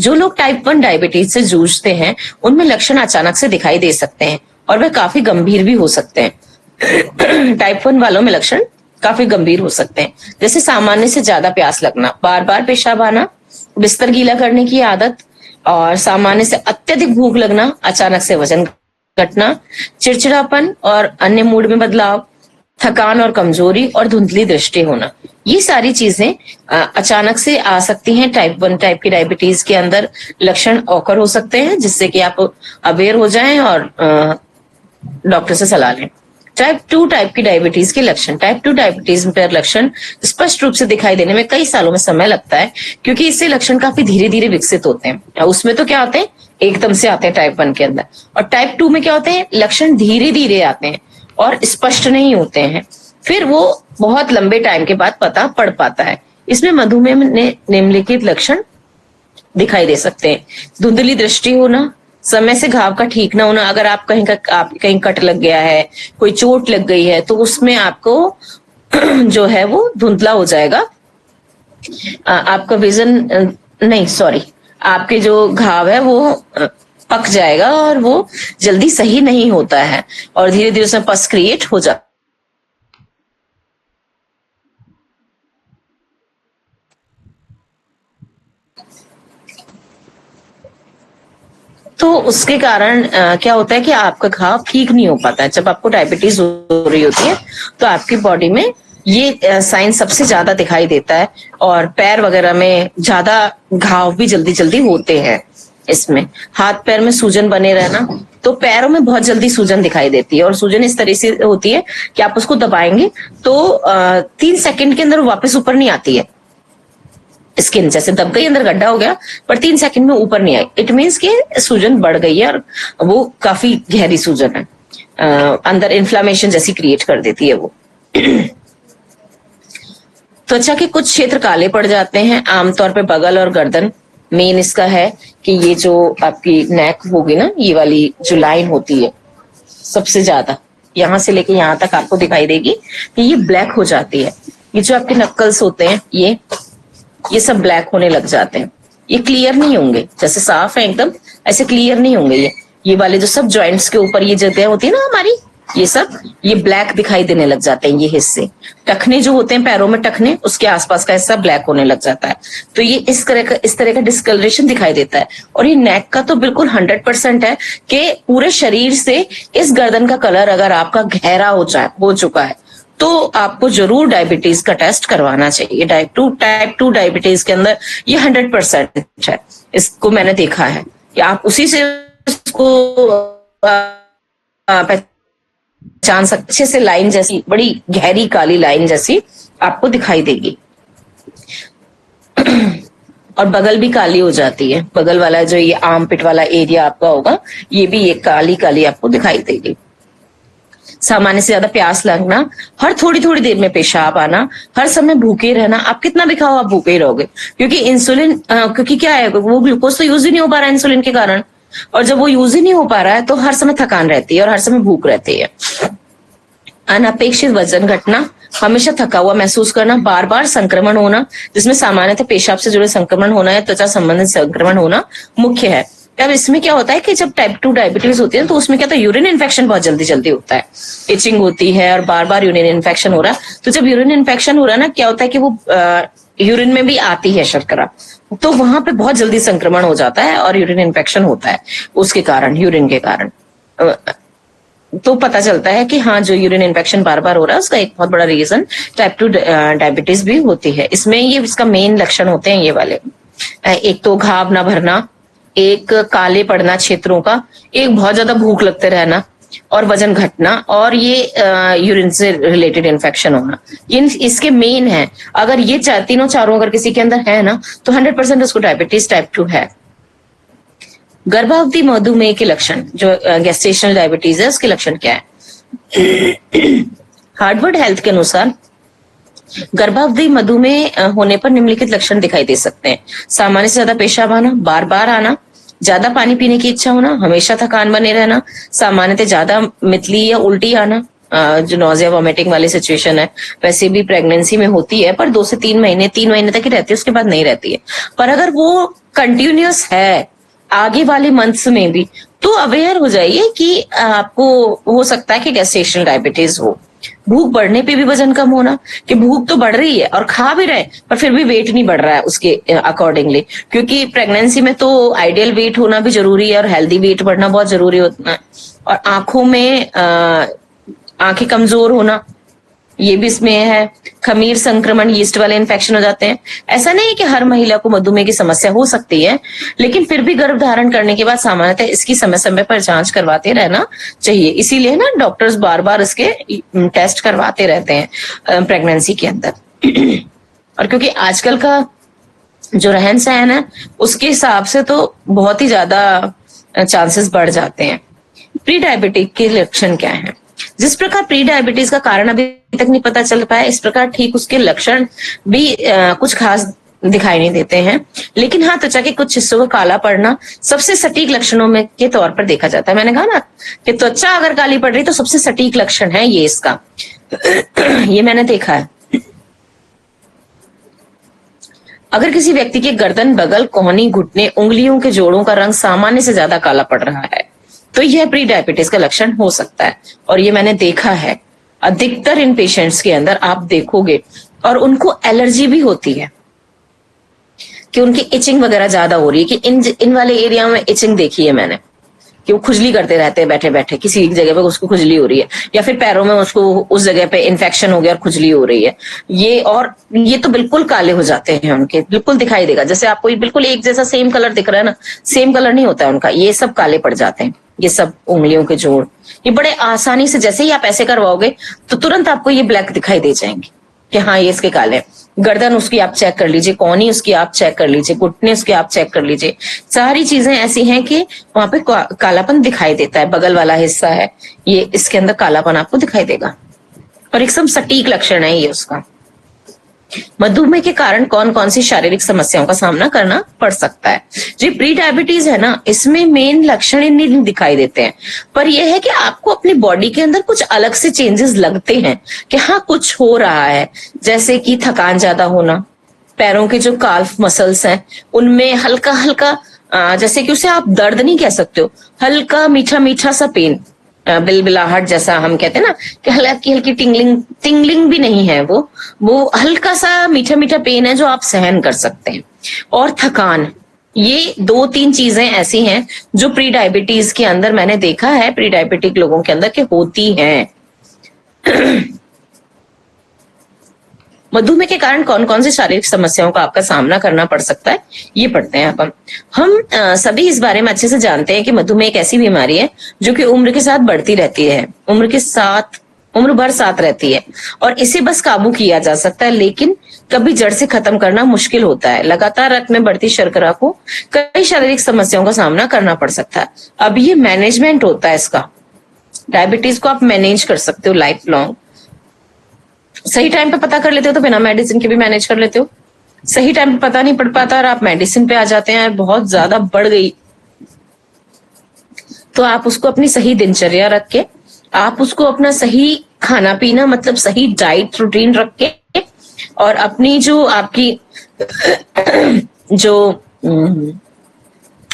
B: जो लोग टाइप 1 डायबिटीज से जूझते हैं उनमें लक्षण अचानक से दिखाई दे सकते हैं और वे काफी गंभीर भी हो सकते हैं। टाइप 1 वालों में लक्षण काफी गंभीर हो सकते हैं, जैसे सामान्य से ज्यादा प्यास लगना, बार बार पेशाब आना, बिस्तर गीला करने की आदत, और सामान्य से अत्यधिक भूख लगना, अचानक से वजन घटना, चिड़चिड़ापन और अन्य मूड में बदलाव, थकान और कमजोरी और धुंधली दृष्टि होना। ये सारी चीजें अचानक से आ सकती हैं। टाइप 1 टाइप की डायबिटीज के अंदर लक्षण ऑकर हो सकते हैं, जिससे कि आप अवेयर हो जाएं और डॉक्टर से सलाह लें। टाइप 2 टाइप की डायबिटीज के लक्षण। टाइप 2 डायबिटीज में लक्षण स्पष्ट रूप से दिखाई देने में कई सालों में समय लगता है, क्योंकि इससे लक्षण काफी धीरे धीरे विकसित होते हैं। उसमें तो क्या होते हैं, एकदम से आते हैं टाइप 1 के अंदर, और टाइप 2 में क्या होते हैं, लक्षण धीरे धीरे आते हैं और स्पष्ट नहीं होते हैं, फिर वो बहुत लंबे टाइम के बाद पता पड़ पाता है। इसमें मधुमेह में निम्नलिखित लक्षण दिखाई दे सकते हैं। धुंधली दृष्टि होना, समय से घाव का ठीक ना होना, अगर आप कहीं कट लग गया है, कोई चोट लग गई है, तो उसमें आपको जो है वो धुंधला हो जाएगा, आपका विजन नहीं सॉरी आपके जो घाव है वो पक जाएगा और वो जल्दी सही नहीं होता है और धीरे धीरे उसमें पस क्रिएट हो जाता। तो उसके कारण क्या होता है कि आपका घाव ठीक नहीं हो पाता है। जब आपको डायबिटीज हो रही होती है तो आपकी बॉडी में ये साइन सबसे ज्यादा दिखाई देता है, और पैर वगैरह में ज्यादा घाव भी जल्दी जल्दी होते हैं। इसमें हाथ पैर में सूजन बने रहना, तो पैरों में बहुत जल्दी सूजन दिखाई देती है, और सूजन इस तरह से होती है कि आप उसको दबाएंगे तो 3 सेकंड के अंदर वापस ऊपर नहीं आती है। स्किन जैसे दब गई, अंदर गड्ढा हो गया, पर 3 सेकंड में ऊपर नहीं आई, इट मीन्स कि सूजन बढ़ गई है और वो काफी गहरी सूजन है, अंदर इन्फ्लामेशन जैसी क्रिएट कर देती है वो। त्वचा के कुछ क्षेत्र काले पड़ जाते हैं, आमतौर पे बगल और गर्दन। मेन इसका है कि ये जो आपकी नेक होगी ना, ये वाली जो लाइन होती है सबसे ज्यादा यहाँ से लेके यहाँ तक आपको दिखाई देगी कि ये ब्लैक हो जाती है। ये जो आपके नक्कल्स होते हैं ये सब ब्लैक होने लग जाते हैं, ये क्लियर नहीं होंगे, जैसे साफ है एकदम ऐसे क्लियर नहीं होंगे। ये वाले जो सब जॉइंट्स के ऊपर ये जगह होती है ना हमारी, ये ब्लैक दिखाई देने लग जाते हैं। ये हिस्से टखने जो होते हैं पैरों में, टखने उसके आसपास का हिस्सा ब्लैक होने लग जाता है। तो ये इस तरह का डिस्कलरेशन दिखाई देता है। और ये नेक का तो बिल्कुल 100% है कि पूरे शरीर से इस गर्दन का कलर अगर आपका गहरा हो चुका है तो आपको जरूर डायबिटीज का टेस्ट करवाना चाहिए। टाइप 2 डायबिटीज के अंदर ये 100% है, इसको मैंने देखा है कि आप उसी से इसको पहचान सकते। अच्छे से लाइन जैसी बड़ी गहरी काली लाइन जैसी आपको दिखाई देगी, और बगल भी काली हो जाती है। बगल वाला जो ये आर्म पिट वाला एरिया आपका होगा, ये भी ये काली काली आपको दिखाई देगी। सामान्य से ज्यादा प्यास लगना, हर थोड़ी थोड़ी देर में पेशाब आना, हर समय भूखे रहना। आप कितना भी खाओ आप भूखे ही रहोगे, क्योंकि इंसुलिन क्योंकि क्या है, वो ग्लूकोज तो यूज ही नहीं हो पा रहा है इंसुलिन के कारण, और जब वो यूज ही नहीं हो पा रहा है तो हर समय थकान रहती है और हर समय भूख रहती है। अनपेक्षित वजन घटना, हमेशा थका हुआ महसूस करना, बार बार संक्रमण होना, जिसमें सामान्यतः पेशाब से जुड़े संक्रमण होना या त्वचा संबंधित संक्रमण होना मुख्य है। अब इसमें क्या होता है कि जब टाइप 2 डायबिटीज होती है तो उसमें क्या होता है, यूरिन इन्फेक्शन बहुत जल्दी जल्दी होता है, इचिंग होती है और बार बार यूरिन इन्फेक्शन हो रहा है। तो जब यूरिन इन्फेक्शन हो रहा है ना, क्या होता है कि वो यूरिन में भी आती है शर्करा, तो वहां पे बहुत जल्दी संक्रमण हो जाता है और यूरिन इन्फेक्शन होता है उसके कारण, यूरिन के कारण। तो पता चलता है कि हाँ, जो यूरिन इन्फेक्शन बार बार हो रहा है उसका एक बहुत बड़ा रीजन टाइप 2 डायबिटीज भी होती है। इसमें ये इसका मेन लक्षण होते हैं ये वाले, एक तो घाव ना भरना, एक काले पड़ना क्षेत्रों का, एक बहुत ज्यादा भूख लगते रहना, और वजन घटना और ये यूरिन से रिलेटेड इन्फेक्शन होना, ये इसके मेन है। अगर ये तीनों चारों अगर किसी के अंदर है ना तो 100% उसको डायबिटीज टाइप 2 है। गर्भावधि मधुमेह के लक्षण, जो गेस्टेशनल डायबिटीज है, उसके लक्षण क्या है? हार्वर्ड हेल्थ के अनुसार गर्भावधि मधुमेह होने पर निम्नलिखित लक्षण दिखाई दे सकते हैं: सामान्य से ज्यादा पेशाब आना, बार बार आना, ज्यादा पानी पीने की इच्छा होना, हमेशा थकान बने रहना, सामान्यतः ज्यादा मितली या उल्टी आना, जो नोजिया वॉमिटिंग वाली सिचुएशन है वैसे भी प्रेगनेंसी में होती है पर 2 से 3 महीने तक ही रहती है, उसके बाद नहीं रहती है। पर अगर वो कंटिन्यूअस है आगे वाले मंथ्स में भी तो अवेयर हो जाइए कि आपको हो सकता है कि गेस्टेशनल डायबिटीज हो। भूख बढ़ने पे भी वजन कम होना, कि भूख तो बढ़ रही है और खा भी रहे पर फिर भी वेट नहीं बढ़ रहा है उसके अकॉर्डिंगली, क्योंकि प्रेगनेंसी में तो आइडियल वेट होना भी जरूरी है और हेल्दी वेट बढ़ना बहुत जरूरी होता है। और आंखों में आंखें कमजोर होना, ये भी इसमें है। खमीर संक्रमण, यीस्ट वाले इन्फेक्शन हो जाते हैं। ऐसा नहीं है कि हर महिला को मधुमेह की समस्या हो सकती है, लेकिन फिर भी गर्भ धारण करने के बाद सामान्यतः इसकी समय समय पर जांच करवाते रहना चाहिए। इसीलिए ना डॉक्टर्स बार बार इसके टेस्ट करवाते रहते हैं प्रेगनेंसी के अंदर। और क्योंकि आजकल का जो रहन सहन है उसके हिसाब से तो बहुत ही ज्यादा चांसेस बढ़ जाते हैं। प्री डायबिटिक के लक्षण क्या है? जिस प्रकार प्री डायबिटीज का कारण अभी तक नहीं पता चल पाया, इस प्रकार ठीक उसके लक्षण भी कुछ खास दिखाई नहीं देते हैं। लेकिन हाँ, त्वचा के कुछ हिस्सों का काला पड़ना सबसे सटीक लक्षणों में के तौर पर देखा जाता है। मैंने कहा ना कि त्वचा अगर काली पड़ रही तो सबसे सटीक लक्षण है ये इसका। ये मैंने देखा है। अगर किसी व्यक्ति के गर्दन, बगल, कोहनी, घुटने, उंगलियों के जोड़ों का रंग सामान्य से ज्यादा काला पड़ रहा है तो यह प्री डायबिटीज का लक्षण हो सकता है। और ये मैंने देखा है अधिकतर इन पेशेंट्स के अंदर आप देखोगे। और उनको एलर्जी भी होती है कि उनकी इचिंग वगैरह ज्यादा हो रही है, कि इन वाले एरिया में इचिंग देखी है मैंने कि वो खुजली करते रहते हैं बैठे बैठे, किसी एक जगह पे उसको खुजली हो रही है या फिर पैरों में उसको उस जगह पे इन्फेक्शन हो गया और खुजली हो रही है। ये तो बिल्कुल काले हो जाते हैं उनके, बिल्कुल दिखाई देगा जैसे आपको बिल्कुल एक जैसा सेम कलर दिख रहा है ना, सेम कलर नहीं होता है उनका, ये सब काले पड़ जाते हैं। ये सब उंगलियों के जोड़, ये बड़े आसानी से जैसे ही आप ऐसे करवाओगे तो तुरंत आपको ये ब्लैक दिखाई दे जाएंगे कि हाँ ये इसके काले। गर्दन उसकी आप चेक कर लीजिए, कोहनी उसकी आप चेक कर लीजिए, घुटने उसके आप चेक कर लीजिए, सारी चीजें ऐसी हैं कि वहां पे कालापन दिखाई देता है। बगल वाला हिस्सा है ये, इसके अंदर कालापन आपको दिखाई देगा और एकदम सटीक लक्षण है ये उसका। मधुमेह के कारण कौन कौन सी शारीरिक समस्याओं का सामना करना पड़ सकता है? जी प्री डायबिटीज है ना, इसमें मेन लक्षण नहीं दिखाई देते हैं, पर यह है कि आपको अपनी बॉडी के अंदर कुछ अलग से चेंजेस लगते हैं कि हाँ कुछ हो रहा है। जैसे कि थकान ज्यादा होना, पैरों के जो काल्फ मसल्स हैं उनमें हल्का हल्का, जैसे कि उसे आप दर्द नहीं कह सकते हो, हल्का मीठा मीठा सा पेन, बिलबिलाहट जैसा हम कहते हैं ना कि हल्की हल्की टिंगलिंग भी नहीं है, वो हल्का सा मीठा मीठा पेन है जो आप सहन कर सकते हैं। और थकान, ये 2-3 चीजें ऐसी हैं जो प्री डायबिटीज के अंदर मैंने देखा है, प्री डायबिटिक लोगों के अंदर के होती हैं। मधुमेह के कारण कौन कौन सी शारीरिक समस्याओं का आपका सामना करना पड़ सकता है, ये पढ़ते हैं हम सभी इस बारे में अच्छे से जानते हैं कि मधुमेह एक ऐसी बीमारी है जो कि उम्र के साथ बढ़ती रहती है, उम्र भर साथ रहती है और इसे बस काबू किया जा सकता है, लेकिन कभी जड़ से खत्म करना मुश्किल होता है। लगातार रक्त में बढ़ती शर्करा को कई शारीरिक समस्याओं का सामना करना पड़ सकता है। अब ये मैनेजमेंट होता है इसका, डायबिटीज को आप मैनेज कर सकते हो लाइफ लॉन्ग। सही टाइम पे पता कर लेते हो तो बिना मेडिसिन के भी मैनेज कर लेते हो। सही टाइम पे पता नहीं पड़ पाता और आप मेडिसिन पे आ जाते हैं, बहुत ज्यादा बढ़ गई, तो आप उसको अपनी सही दिनचर्या रख के, आप उसको अपना सही खाना पीना मतलब सही डाइट रूटीन रख के, और अपनी जो आपकी जो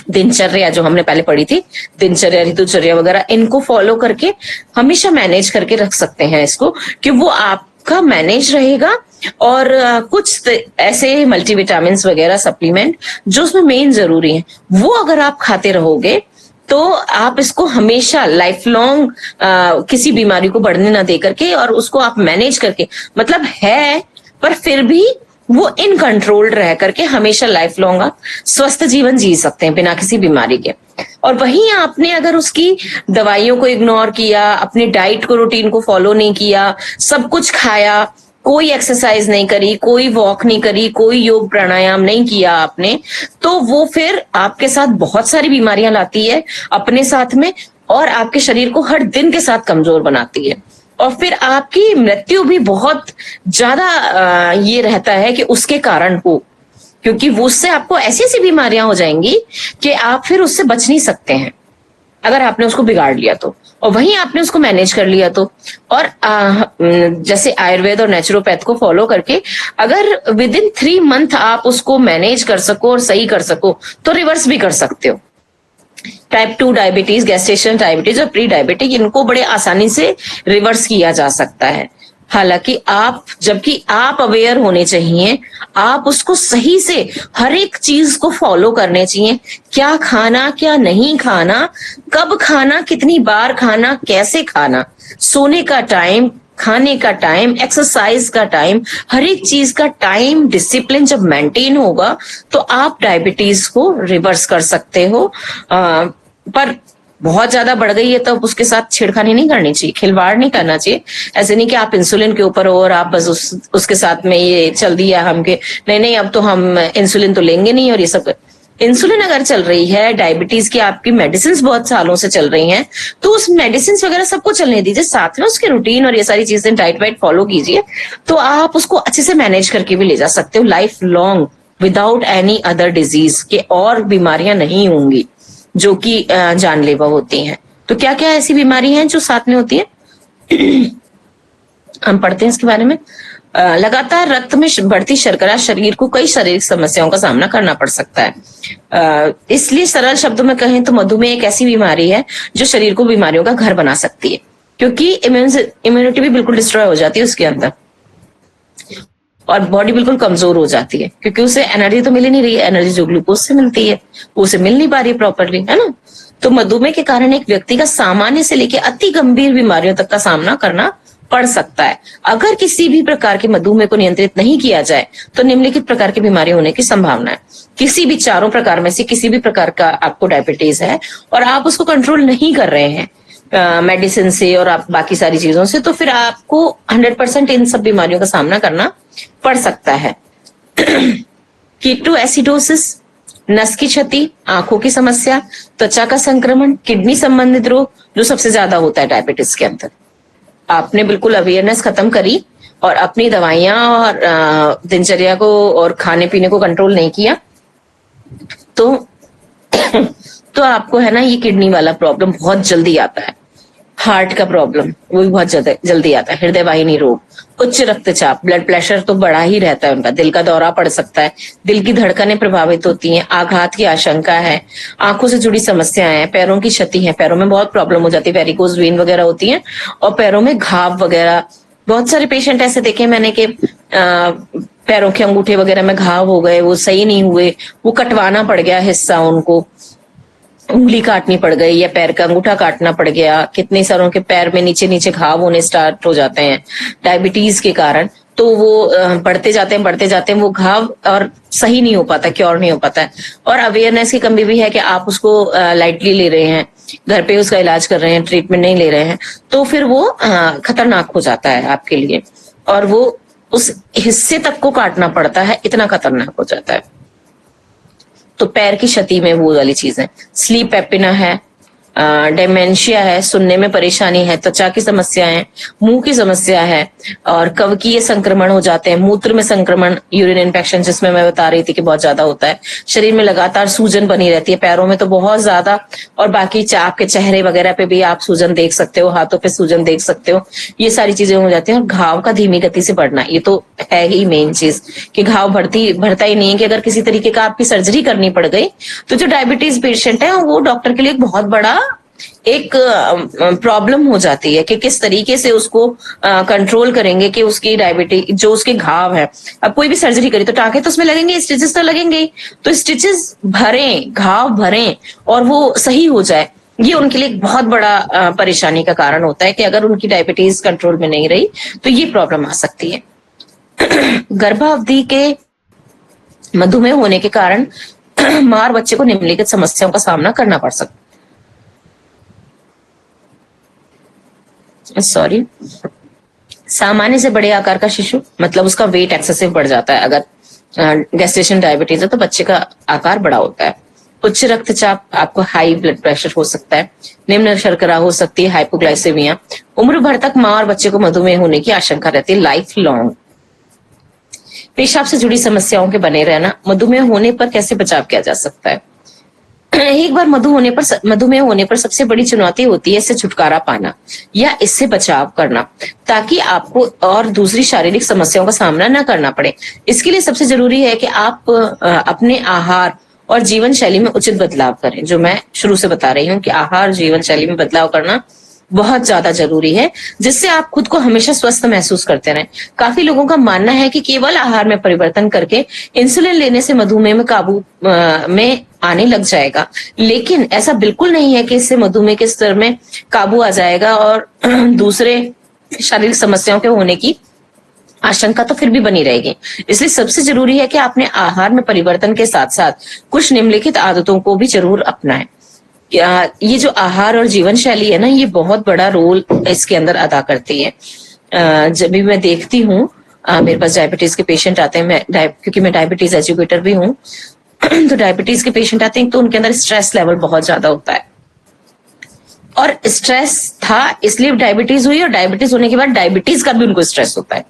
B: दिनचर्या जो हमने पहले पढ़ी थी, दिनचर्या ऋतुचर्या वगैरह, इनको फॉलो करके हमेशा मैनेज करके रख सकते हैं इसको, कि वो आपका मैनेज रहेगा। और कुछ ऐसे मल्टीविटामिन वगैरह सप्लीमेंट जो उसमें मेन जरूरी है, वो अगर आप खाते रहोगे तो आप इसको हमेशा लाइफ लॉन्ग किसी बीमारी को बढ़ने ना दे करके, और उसको आप मैनेज करके, मतलब है पर फिर भी वो इन कंट्रोल रह करके हमेशा लाइफ लॉन्ग आप स्वस्थ जीवन जी सकते हैं बिना किसी बीमारी के। और वहीं आपने अगर उसकी दवाइयों को इग्नोर किया, अपनी डाइट को, रूटीन को फॉलो नहीं किया, सब कुछ खाया, कोई एक्सरसाइज नहीं करी, कोई वॉक नहीं करी, कोई योग प्राणायाम नहीं किया आपने, तो वो फिर आपके साथ बहुत सारी बीमारियां लाती है अपने साथ में, और आपके शरीर को हर दिन के साथ कमजोर बनाती है। और फिर आपकी मृत्यु भी बहुत ज्यादा ये रहता है कि उसके कारण हो, क्योंकि वो उससे आपको ऐसी ऐसी बीमारियां हो जाएंगी कि आप फिर उससे बच नहीं सकते हैं अगर आपने उसको बिगाड़ लिया तो, और वहीं आपने उसको मैनेज कर लिया तो। और जैसे आयुर्वेद और नेचुरोपैथ को फॉलो करके अगर विद इन 3 मंथ आप उसको मैनेज कर सको और सही कर सको तो रिवर्स भी कर सकते हो। टाइप 2 डायबिटीज, गैस्ट्रेशन डायबिटीज और प्री डायबिटिक, इनको बड़े आसानी से रिवर्स किया जा सकता है। हालांकि जबकि आप अवेयर होने चाहिए, आप उसको सही से हर एक चीज को फॉलो करने चाहिए, क्या खाना क्या नहीं खाना, कब खाना, कितनी बार खाना, कैसे खाना, सोने का टाइम, खाने का टाइम, एक्सरसाइज का टाइम, हर एक चीज का टाइम डिसिप्लिन जब मेंटेन होगा तो आप डायबिटीज को रिवर्स कर सकते हो। पर बहुत ज्यादा बढ़ गई है तो उसके साथ छेड़खानी नहीं करनी चाहिए, खिलवाड़ नहीं करना चाहिए। ऐसे नहीं कि आप इंसुलिन के ऊपर हो और आप बस उसके साथ में ये चल दिया हमके, नहीं अब तो हम इंसुलिन तो लेंगे नहीं, और ये सब। इंसुलिन अगर चल रही है, डायबिटीज की आपकी मेडिसिन बहुत सालों से चल रही हैं, तो उस मेडिसिन वगैरह सबको चलने दीजिए, साथ में उसके रूटीन और ये सारी चीजें डाइट वाइट फॉलो कीजिए, तो आप उसको अच्छे से मैनेज करके भी ले जा सकते हो life long without any other disease के। और बीमारियां नहीं होंगी जो कि जानलेवा होती हैं। तो क्या क्या ऐसी बीमारी हैं जो साथ में होती है हम पढ़ते हैं इसके बारे में। लगातार रक्त में बढ़ती शर्करा शरीर को कई शारीरिक समस्याओं का सामना करना पड़ सकता है। इसलिए सरल शब्दों में कहें तो मधुमेह एक ऐसी बीमारी है जो शरीर को बीमारियों का घर बना सकती है, क्योंकि इम्यूनिटी भी बिल्कुल डिस्ट्रॉय हो जाती है उसके अंदर, और बॉडी बिल्कुल कमजोर हो जाती है, क्योंकि उसे एनर्जी तो मिल ही नहीं रही है, एनर्जी जो ग्लूकोज से मिलती है वो उसे मिल नहीं पा रही प्रॉपरली, है ना। तो मधुमेह के कारण एक व्यक्ति का सामान्य से लेकर अति गंभीर बीमारियों तक का सामना करना पड़ सकता है। अगर किसी भी प्रकार के मधुमेह को नियंत्रित नहीं किया जाए तो निम्नलिखित प्रकार की बीमारी होने की संभावना है। किसी भी चारों प्रकार में से किसी भी प्रकार का आपको डायबिटीज है और आप उसको कंट्रोल नहीं कर रहे हैं मेडिसिन से और आप बाकी सारी चीजों से, तो फिर आपको 100% इन सब बीमारियों का सामना करना पड़ सकता है। कीटोएसिडोसिस, नस की क्षति, आंखों की समस्या, त्वचा का संक्रमण, किडनी संबंधित रोग जो सबसे ज्यादा होता है डायबिटीज के अंदर। आपने बिल्कुल अवेयरनेस खत्म करी और अपनी दवाइयां और दिनचर्या को और खाने पीने को कंट्रोल नहीं किया तो आपको है ना ये किडनी वाला प्रॉब्लम बहुत जल्दी आता है। हार्ट का प्रॉब्लम वो भी बहुत जल्दी आता है। हृदय वाहिनी रोग, उच्च रक्तचाप, ब्लड प्रेशर तो बढ़ा ही रहता है उनका, दिल का दौरा पड़ सकता है, दिल की धड़कनें प्रभावित होती हैं, आघात की आशंका है, आंखों से जुड़ी समस्याएं हैं, पैरों की क्षति है, पैरों में बहुत प्रॉब्लम हो जाती है, वेरिकोज वेन वगैरह होती है, और पैरों में घाव वगैरह। बहुत सारे पेशेंट ऐसे देखे मैंने कि पैरों के अंगूठे वगैरह में घाव हो गए, वो सही नहीं हुए, वो कटवाना पड़ गया हिस्सा, उनको उंगली काटनी पड़ गई या पैर का अंगूठा काटना पड़ गया। कितने सारों के पैर में नीचे नीचे घाव होने स्टार्ट हो जाते हैं डायबिटीज के कारण। तो वो बढ़ते जाते हैं वो घाव, और सही नहीं हो पाता, क्योर नहीं हो पाता है। और अवेयरनेस की कमी भी है कि आप उसको लाइटली ले रहे हैं, घर पे उसका इलाज कर रहे हैं, ट्रीटमेंट नहीं ले रहे हैं, तो फिर वो खतरनाक हो जाता है आपके लिए, और वो उस हिस्से तक को काटना पड़ता है, इतना खतरनाक हो जाता है। तो पैर की क्षति में वो वाली चीजें, स्लीप एपिना है, डेमेंशिया है, सुनने में परेशानी है, त्वचा की समस्या है, मुंह की समस्या है, और कवकीय संक्रमण हो जाते हैं, मूत्र में संक्रमण, यूरिन इन्फेक्शन जिसमें मैं बता रही थी कि बहुत ज्यादा होता है, शरीर में लगातार सूजन बनी रहती है, पैरों में तो बहुत ज्यादा, और बाकी आपके चेहरे वगैरह पे भी आप सूजन देख सकते हो, हाथों पे सूजन देख सकते हो, ये सारी चीजें हो जाती हैं। और घाव का धीमी गति से बढ़ना, ये तो है ही मेन चीज कि घाव भरता ही नहीं है, कि अगर किसी तरीके का आपकी सर्जरी करनी पड़ गई तो जो डायबिटीज पेशेंट है वो डॉक्टर के लिए बहुत बड़ा एक प्रॉब्लम हो जाती है कि किस तरीके से उसको कंट्रोल करेंगे कि उसकी डायबिटीज जो उसके घाव है। अब कोई भी सर्जरी करी तो टाँके तो उसमें लगेंगे, स्टिचेस तो लगेंगे ही, तो स्टिचेस भरें, घाव भरें और वो सही हो जाए, ये उनके लिए एक बहुत बड़ा परेशानी का कारण होता है कि अगर उनकी डायबिटीज कंट्रोल में नहीं रही तो ये प्रॉब्लम आ सकती है। गर्भावधि के मधुमेह होने के कारण मां और बच्चे को निम्नलिखित समस्याओं का सामना करना पड़ सकता है। सॉरी, सामान्य से बड़े आकार का शिशु, मतलब उसका वेट एक्सेसिव बढ़ जाता है। अगर गेस्टेशन डायबिटीज है तो बच्चे का आकार बड़ा होता है। उच्च रक्तचाप, आपको हाई ब्लड प्रेशर हो सकता है। निम्न शर्करा हो सकती है, हाइपोग्लाइसेमिया। उम्र भर तक मां और बच्चे को मधुमेह होने की आशंका रहती है, लाइफ लॉन्ग। पेशाब से जुड़ी समस्याओं के बने रहना, मधुमेह होने पर कैसे बचाव किया जा सकता है? एक बार मधुमेह होने पर सबसे बड़ी चुनौती होती है इससे छुटकारा पाना या इससे बचाव करना, ताकि आपको और दूसरी शारीरिक समस्याओं का सामना न करना पड़े। इसके लिए सबसे जरूरी है कि आप अपने आहार और जीवन शैली में उचित बदलाव करें, जो मैं शुरू से बता रही हूँ कि आहार जीवन शैली में बदलाव करना बहुत ज्यादा जरूरी है, जिससे आप खुद को हमेशा स्वस्थ महसूस करते रहें। काफी लोगों का मानना है कि केवल आहार में परिवर्तन करके इंसुलिन लेने से मधुमेह में काबू में आने लग जाएगा, लेकिन ऐसा बिल्कुल नहीं है कि इससे मधुमेह के स्तर में काबू आ जाएगा और दूसरे शारीरिक समस्याओं के होने की आशंका तो फिर भी बनी रहेगी। इसलिए सबसे जरूरी है कि आपने आहार में परिवर्तन के साथ साथ कुछ निम्नलिखित आदतों को भी जरूर अपनाएं। ये जो आहार और जीवन शैली है ना, ये बहुत बड़ा रोल इसके अंदर अदा करती है। जब भी मैं देखती हूँ, मेरे पास डायबिटीज के पेशेंट आते हैं, क्योंकि मैं डायबिटीज एजुकेटर भी हूँ, तो डायबिटीज के पेशेंट आते हैं तो उनके अंदर स्ट्रेस लेवल बहुत ज्यादा होता है, और स्ट्रेस था इसलिए डायबिटीज हुई, और डायबिटीज होने के बाद डायबिटीज का भी उनको स्ट्रेस होता है।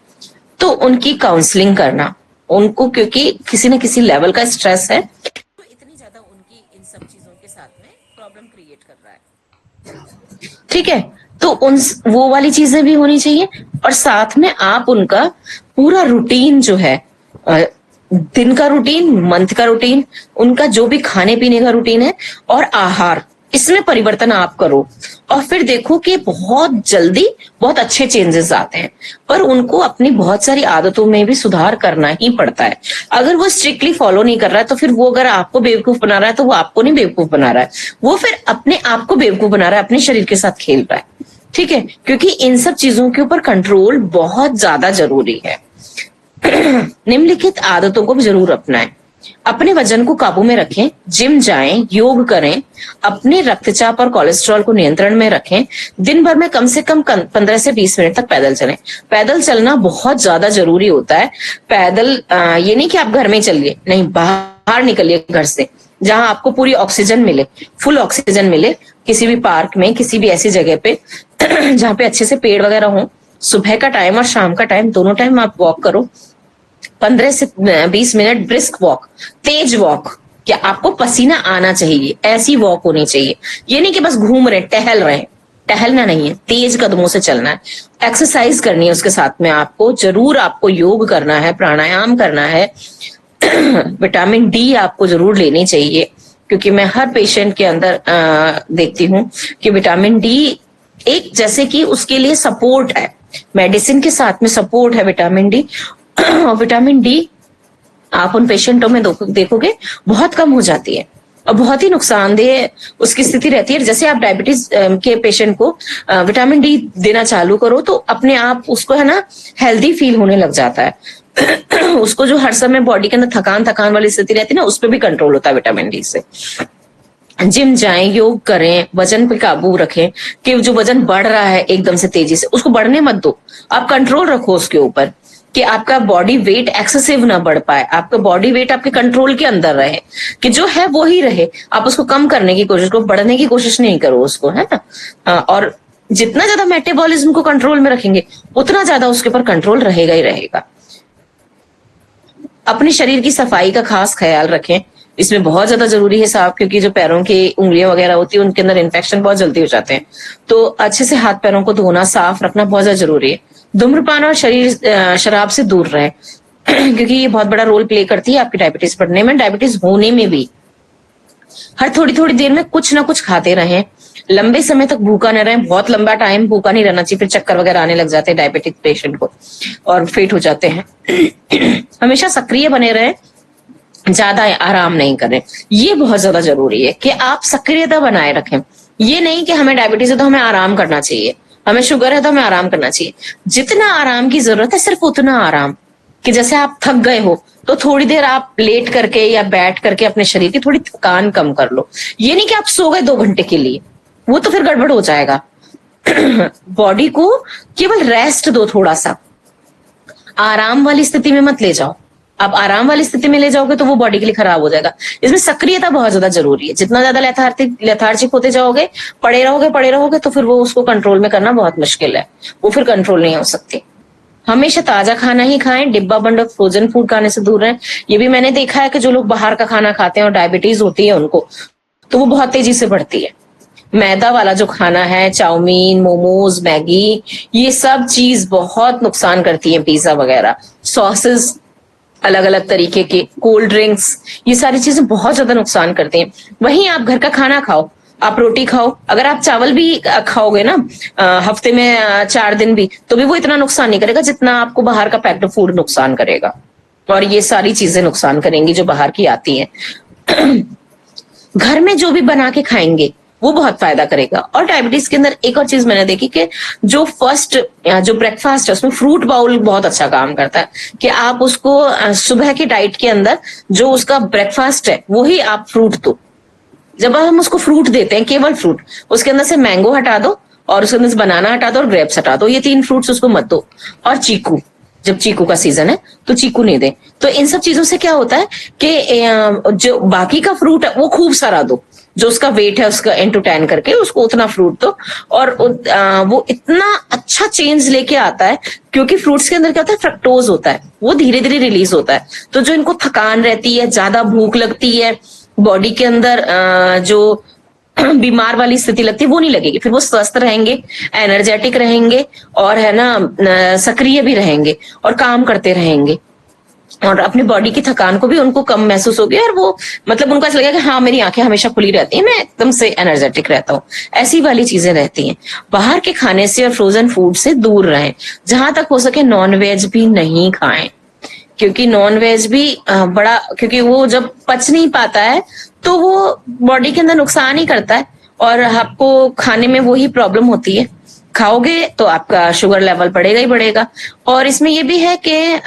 B: तो उनकी काउंसलिंग करना, उनको क्योंकि किसी न किसी लेवल का स्ट्रेस है, तो इतनी ज्यादा उनकी इन सब चीजों के साथ में प्रॉब्लम क्रिएट कर रहा है। ठीक है, तो वो वाली चीजें भी होनी चाहिए, और साथ में आप उनका पूरा रूटीन जो है, दिन का रूटीन, मंथ का रूटीन, उनका जो भी खाने पीने का रूटीन है और आहार, इसमें परिवर्तन आप करो, और फिर देखो कि बहुत जल्दी बहुत अच्छे चेंजेस आते हैं। पर उनको अपनी बहुत सारी आदतों में भी सुधार करना ही पड़ता है। अगर वो स्ट्रिक्टली फॉलो नहीं कर रहा है तो फिर वो अगर आपको बेवकूफ बना रहा है तो वो आपको नहीं बेवकूफ बना रहा है, वो फिर अपने आप को बेवकूफ बना रहा है, अपने शरीर के साथ खेल रहा है। ठीक है, क्योंकि इन सब चीजों के ऊपर कंट्रोल बहुत ज्यादा जरूरी है। निम्नलिखित आदतों को भी जरूर अपनाएं। अपने वजन को काबू में रखें, जिम जाएं, योग करें, अपने रक्तचाप और कोलेस्ट्रॉल को नियंत्रण में रखें। दिन भर में कम से कम 15 से 20 मिनट तक पैदल चलें। पैदल चलना बहुत ज्यादा जरूरी होता है। पैदल ये नहीं कि आप घर में चलिए, नहीं, बाहर निकलिए घर से, जहां आपको पूरी ऑक्सीजन मिले, फुल ऑक्सीजन मिले, किसी भी पार्क में, किसी भी ऐसी जगह पे जहां पे अच्छे से पेड़ वगैरह हो। सुबह का टाइम और शाम का टाइम, दोनों टाइम आप वॉक करो, 15 से 20 मिनट ब्रिस्क वॉक, तेज वॉक। क्या आपको पसीना आना चाहिए, ऐसी वॉक होनी चाहिए। ये नहीं कि बस घूम रहे, टहल रहे, टहलना नहीं है, तेज कदमों से चलना है। एक्सरसाइज करनी है उसके साथ में, आपको जरूर आपको योग करना है, प्राणायाम करना है। विटामिन डी आपको जरूर लेनी चाहिए, क्योंकि मैं हर पेशेंट के अंदर देखती हूँ कि विटामिन डी एक जैसे कि उसके लिए सपोर्ट है, मेडिसिन के साथ में सपोर्ट है विटामिन डी। विटामिन डी आप उन पेशेंटों में देखोगे बहुत कम हो जाती है और बहुत ही नुकसानदेह उसकी स्थिति रहती है। जैसे आप डायबिटीज के पेशेंट को विटामिन डी देना चालू करो तो अपने आप उसको है ना हेल्दी फील होने लग जाता है। उसको जो हर समय बॉडी के अंदर थकान वाली स्थिति रहती है ना, उस पर भी कंट्रोल होता है विटामिन डी से। जिम जाएं, योग करें, वजन पे काबू रखें कि जो वजन बढ़ रहा है एकदम से तेजी से, उसको बढ़ने मत दो, आप कंट्रोल रखो उसके ऊपर कि आपका बॉडी वेट एक्सेसिव ना बढ़ पाए, आपका बॉडी वेट आपके कंट्रोल के अंदर रहे, कि जो है वो ही रहे। आप उसको कम करने की कोशिश करो, बढ़ने की कोशिश नहीं करो उसको, है ना। और जितना ज्यादा मेटाबॉलिज्म को कंट्रोल में रखेंगे उतना ज्यादा उसके ऊपर कंट्रोल रहेगा ही रहेगा। अपने शरीर की सफाई का खास ख्याल रखें, इसमें बहुत ज्यादा जरूरी है साहब, क्योंकि जो पैरों की उंगलियां वगैरह होती है उनके अंदर इन्फेक्शन बहुत जल्दी हो जाते हैं, तो अच्छे से हाथ पैरों को धोना, साफ रखना बहुत ज्यादा जरूरी है। धूम्रपान और शराब से दूर रहे क्योंकि ये बहुत बड़ा रोल प्ले करती है आपकी डायबिटीज बढ़ने में, डायबिटीज होने में भी। हर थोड़ी थोड़ी देर में कुछ ना कुछ खाते रहें, लंबे समय तक भूखा न रहें, बहुत लंबा टाइम भूखा नहीं रहना चाहिए, फिर चक्कर वगैरह आने लग जाते हैं डायबिटिक पेशेंट को और फिट हो जाते हैं। हमेशा सक्रिय बने रहें, ज्यादा आराम नहीं करें, ये बहुत ज्यादा जरूरी है कि आप सक्रियता बनाए रखें। ये नहीं कि हमें डायबिटीज है तो हमें आराम करना चाहिए, हमें शुगर है तो हमें आराम करना चाहिए। जितना आराम की जरूरत है सिर्फ उतना आराम, कि जैसे आप थक गए हो तो थोड़ी देर आप लेट करके या बैठ करके अपने शरीर की थोड़ी थकान कम कर लो। ये नहीं कि आप सो गए 2 घंटे के लिए, वो तो फिर गड़बड़ हो जाएगा। बॉडी को केवल रेस्ट दो, थोड़ा सा आराम वाली स्थिति में मत ले जाओ। आप आराम वाली स्थिति में ले जाओगे तो वो बॉडी के लिए खराब हो जाएगा। इसमें सक्रियता बहुत ज्यादा जरूरी है। जितना ज्यादा लेथार्जिक होते जाओगे, पड़े रहोगे तो फिर वो उसको कंट्रोल में करना बहुत मुश्किल है, वो फिर कंट्रोल नहीं हो सकती। हमेशा ताजा खाना ही खाएं, डिब्बा बंद और फ्रोजन फूड खाने से दूर रहें। ये भी मैंने देखा है कि जो लोग बाहर का खाना खाते हैं और डायबिटीज होती है उनको, तो वो बहुत तेजी से बढ़ती है। मैदा वाला जो खाना है, चाउमीन, मोमोज, मैगी, ये सब चीज बहुत नुकसान करती है। पिज्जा वगैरह, सॉसेस, अलग अलग तरीके के कोल्ड ड्रिंक्स, ये सारी चीजें बहुत ज्यादा नुकसान करती हैं। वहीं आप घर का खाना खाओ, आप रोटी खाओ, अगर आप चावल भी खाओगे ना हफ्ते में 4 दिन भी, तो भी वो इतना नुकसान नहीं करेगा जितना आपको बाहर का पैक्ड फूड नुकसान करेगा। और ये सारी चीजें नुकसान करेंगी जो बाहर की आती हैं। घर में जो भी बना के खाएंगे वो बहुत फायदा करेगा। और डायबिटीज के अंदर एक और चीज मैंने देखी कि जो फर्स्ट जो ब्रेकफास्ट है उसमें फ्रूट बाउल बहुत अच्छा काम करता है, कि आप उसको सुबह की डाइट के अंदर जो उसका ब्रेकफास्ट है वही आप फ्रूट दो। जब हम उसको फ्रूट देते हैं, केवल फ्रूट, उसके अंदर से मैंगो हटा दो और उसके अंदर से बनाना हटा दो और ग्रेप्स हटा दो, ये 3 फ्रूट्स उसको मत दो। और चीकू, जब चीकू का सीजन है तो चीकू नहीं दे। तो इन सब चीजों से क्या होता है कि जो बाकी का फ्रूट है वो खूब सारा दो, जो उसका वेट है उसका 10 to 10 करके उसको उतना फ्रूट दो। और वो इतना अच्छा चेंज लेके आता है, क्योंकि फ्रूट्स के अंदर क्या होता है, फ्रक्टोज होता है, वो धीरे धीरे रिलीज होता है। तो जो इनको थकान रहती है, ज्यादा भूख लगती है, बॉडी के अंदर जो बीमार वाली स्थिति लगती है, वो नहीं लगेगी। फिर वो स्वस्थ रहेंगे, एनर्जेटिक रहेंगे और है ना सक्रिय भी रहेंगे और काम करते रहेंगे। और अपनी बॉडी की थकान को भी उनको कम महसूस होगी और वो मतलब उनको ऐसा लगेगा कि हाँ मेरी आंखें हमेशा खुली रहती हैं, मैं एकदम से एनर्जेटिक रहता हूँ। ऐसी वाली चीजें रहती हैं। बाहर के खाने से और फ्रोजन फूड से दूर रहें। जहां तक हो सके नॉन वेज भी नहीं खाएं, क्योंकि नॉन वेज भी बड़ा, क्योंकि वो जब पच नहीं पाता है तो वो बॉडी के अंदर नुकसान ही करता है और आपको खाने में वही प्रॉब्लम होती है। खाओगे तो आपका शुगर लेवल बढ़ेगा ही बढ़ेगा। और इसमें ये भी है कि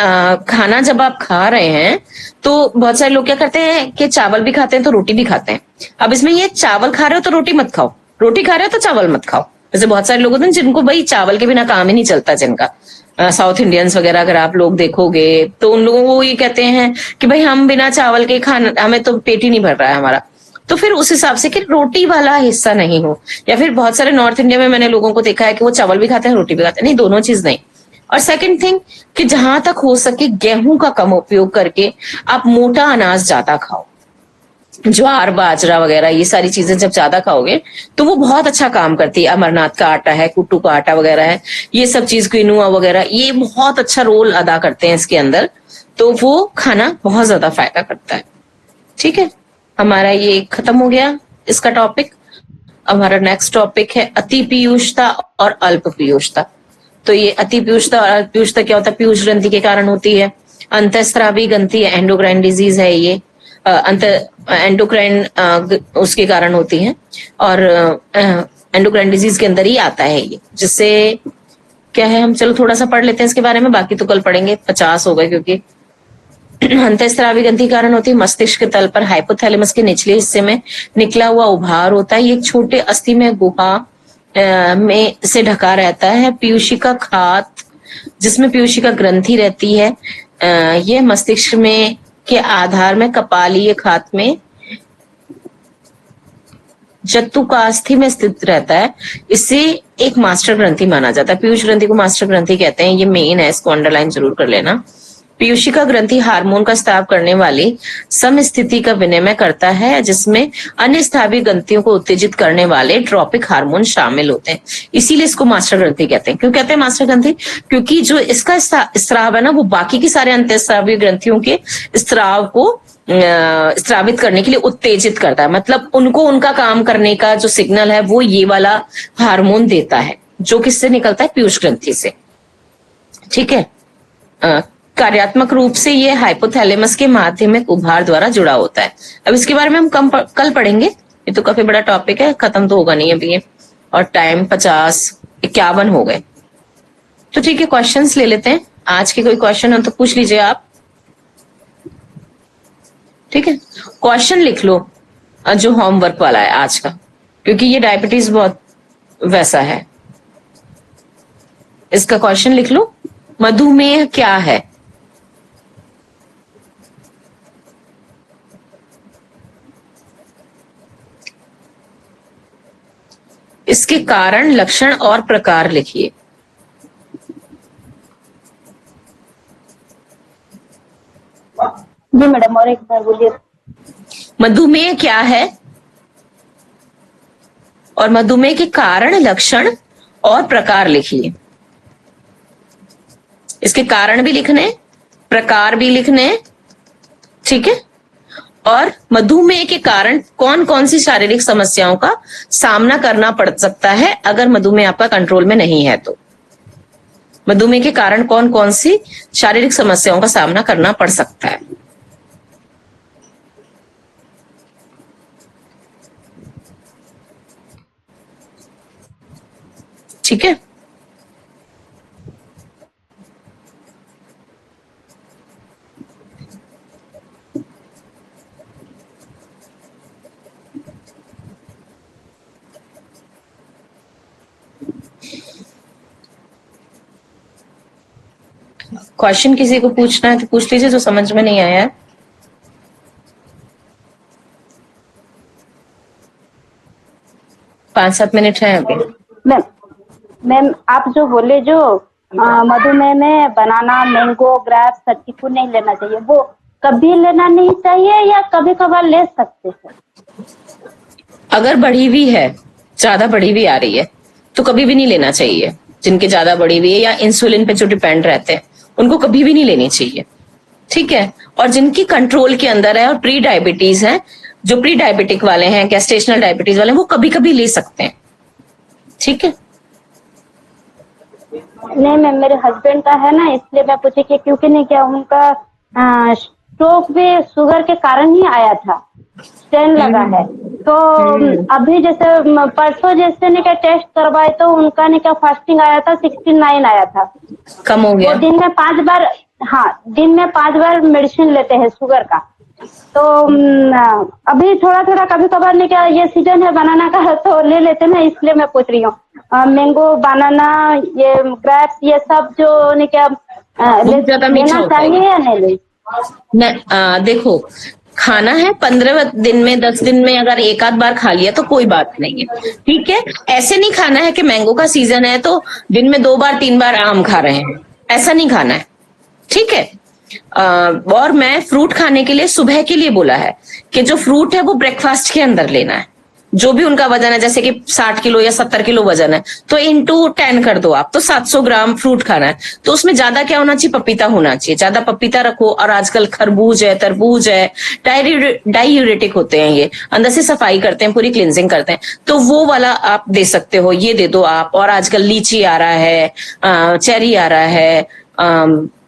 B: खाना जब आप खा रहे हैं तो बहुत सारे लोग क्या करते हैं कि चावल भी खाते हैं तो रोटी भी खाते हैं। अब इसमें ये चावल खा रहे हो तो रोटी मत खाओ, रोटी खा रहे हो तो चावल मत खाओ। जैसे बहुत सारे लोग होते हैं जिनको भाई चावल के बिना काम ही नहीं चलता, जिनका साउथ इंडियंस वगैरह अगर आप लोग देखोगे तो उन लोगों को ये कहते हैं कि भाई हम बिना चावल के खाना, हमें तो पेट ही नहीं भर रहा है हमारा। तो फिर उस हिसाब से कि रोटी वाला हिस्सा नहीं हो। या फिर बहुत सारे नॉर्थ इंडिया में मैंने लोगों को देखा है कि वो चावल भी खाते हैं रोटी भी खाते हैं, नहीं, दोनों चीज नहीं। और सेकंड थिंग कि जहां तक हो सके गेहूं का कम उपयोग करके आप मोटा अनाज ज्यादा खाओ। ज्वार, बाजरा वगैरह ये सारी चीजें जब ज्यादा खाओगे तो वो बहुत अच्छा काम करती है। अमरनाथ का आटा है, कुट्टू का आटा वगैरह है, ये सब चीज, क्विनोआ वगैरह, ये बहुत अच्छा रोल अदा करते हैं इसके अंदर। तो वो खाना बहुत ज्यादा फायदा करता है। ठीक है, हमारा ये खत्म हो गया इसका टॉपिक। हमारा नेक्स्ट टॉपिक है अति पीयूषता और अल्प पीयूषता। तो ये अति पीयूषता और अल्प पीयूषता क्या होता है? पीयूष ग्रंथि के कारण होती है। अंतःस्रावी ग्रंथि एंडोक्राइन डिजीज है ये, एंडोक्राइन उसके कारण होती है और एंडोक्राइन डिजीज के अंदर ही आता है ये। जिससे क्या है, हम चलो थोड़ा सा पढ़ लेते हैं इसके बारे में, बाकी तो कल पढ़ेंगे, 50 हो गए। क्योंकि अंतःस्रावी ग्रंथि कारण होती है, मस्तिष्क के तल पर हाइपोथैलेमस के निचले हिस्से में निकला हुआ उभार होता है। ये एक छोटे अस्थि में गुहा में से ढका रहता है। पीयूषिका खात, जिसमें पीयूषिका ग्रंथि रहती है, यह मस्तिष्क में के आधार में कपालीय खात में जत्तुकास्थि में स्थित रहता है। इसे एक मास्टर ग्रंथि माना जाता है। पीयूष ग्रंथि को मास्टर ग्रंथि कहते हैं। ये मेन है, इसको अंडरलाइन जरूर कर लेना। पीयूषिका ग्रंथि हार्मोन का स्राव करने वाली समस्थिति का विनिमय करता है, जिसमें अन्य स्रावी ग्रंथियों को उत्तेजित करने वाले ट्रॉपिक हार्मोन शामिल होते हैं। इसीलिए इसको मास्टर ग्रंथि कहते हैं। क्यों कहते हैं मास्टर ग्रंथि? क्योंकि जो इसका स्राव है ना, वो बाकी की सारे अंतःस्रावी ग्रंथियों के स्राव को स्रावित करने के लिए उत्तेजित करता है। मतलब उनको उनका काम करने का जो सिग्नल है वो ये वाला हार्मोन देता है, जो किससे निकलता है? पीयूष ग्रंथि से। ठीक है, कार्यात्मक रूप से ये हाइपोथैलेमस के माध्यमिक उभार द्वारा जुड़ा होता है। अब इसके बारे में हम कल पढ़ेंगे। ये तो काफी बड़ा टॉपिक है, खत्म तो होगा नहीं अभी ये, और टाइम 51 हो गए। तो ठीक है, क्वेश्चंस ले लेते हैं। आज के कोई क्वेश्चन हो तो पूछ लीजिए आप। ठीक है, क्वेश्चन लिख लो जो होमवर्क वाला है आज का, क्योंकि ये डायबिटीज बहुत वैसा है। इसका क्वेश्चन लिख लो, मधुमेह क्या है? इसके कारण, लक्षण और प्रकार लिखिए।
A: जी मैडम, और एक बार बोलिए।
B: मधुमेह क्या है और मधुमेह के कारण, लक्षण और प्रकार लिखिए। इसके कारण भी लिखने, प्रकार भी लिखने, ठीक है। और मधुमेह के कारण कौन कौन सी शारीरिक समस्याओं का सामना करना पड़ सकता है अगर मधुमेह आपका कंट्रोल में नहीं है तो। मधुमेह के कारण कौन कौन सी शारीरिक समस्याओं का सामना करना पड़ सकता है। ठीक है, क्वेश्चन किसी को पूछना है तो पूछ लीजिए जो समझ में नहीं आया है। पांच 7 मिनट है अभी।
A: मैम आप जो बोले जो मधुमेह में बनाना, मैंगो, ग्रेप्स, चीकू नहीं लेना चाहिए, वो कभी लेना नहीं चाहिए या कभी कभार ले सकते हैं?
B: अगर बढ़ी हुई है, ज्यादा बढ़ी हुई आ रही है तो कभी भी नहीं लेना चाहिए। जिनके ज्यादा बढ़ी हुई है या इंसुलिन पे जो डिपेंड रहते हैं उनको कभी भी नहीं लेनी चाहिए। ठीक है, और जिनकी कंट्रोल के अंदर है और प्री डायबिटीज है, जो प्री डायबिटिक वाले हैं, गेस्टेशनल डायबिटीज वाले हैं, वो कभी कभी ले सकते हैं। ठीक है,
A: नहीं मैम, मेरे हस्बैंड का है ना, इसलिए मैं पूछी कि क्योंकि नहीं क्या उनका स्ट्रोक भी शुगर के कारण ही आया था, स्टेन लगा है। तो अभी जैसे परसों जैसे ने क्या टेस्ट करवाए तो उनका ने क्या फास्टिंग आया था 69 आया था,
B: कम हो गया।
A: वो दिन में 5 बार, हाँ दिन में 5 बार मेडिसिन लेते हैं शुगर का। तो अभी थोड़ा थोड़ा कभी कभार ने क्या, ये सीजन है बनाना का तो ले लेते ना, इसलिए मैं पूछ रही हूँ। मैंगो, बनाना, ये ग्रेप्स, ये सब जो ने क्या लेना चाहिए या नहीं?
B: देखो, खाना है 15 दिन में, 10 दिन में अगर एक आध बार खा लिया तो कोई बात नहीं है। ठीक है, ऐसे नहीं खाना है कि मैंगो का सीजन है तो दिन में 2 बार 3 बार आम खा रहे हैं, ऐसा नहीं खाना है। ठीक है, और मैं फ्रूट खाने के लिए सुबह के लिए बोला है कि जो फ्रूट है वो ब्रेकफास्ट के अंदर लेना है। जो भी उनका वजन है, जैसे कि 60 किलो या 70 किलो वजन है तो इंटू 10 कर दो आप, तो 700 ग्राम फ्रूट खाना है। तो उसमें ज्यादा क्या होना चाहिए, पपीता होना चाहिए, ज्यादा पपीता रखो। और आजकल खरबूज है, तरबूज है, डाईयूरेटिक होते हैं, ये अंदर से सफाई करते हैं, पूरी क्लिनजिंग करते हैं, तो वो वाला आप दे सकते हो, ये दे दो आप। और आजकल लीची आ रहा है, चेरी आ रहा है,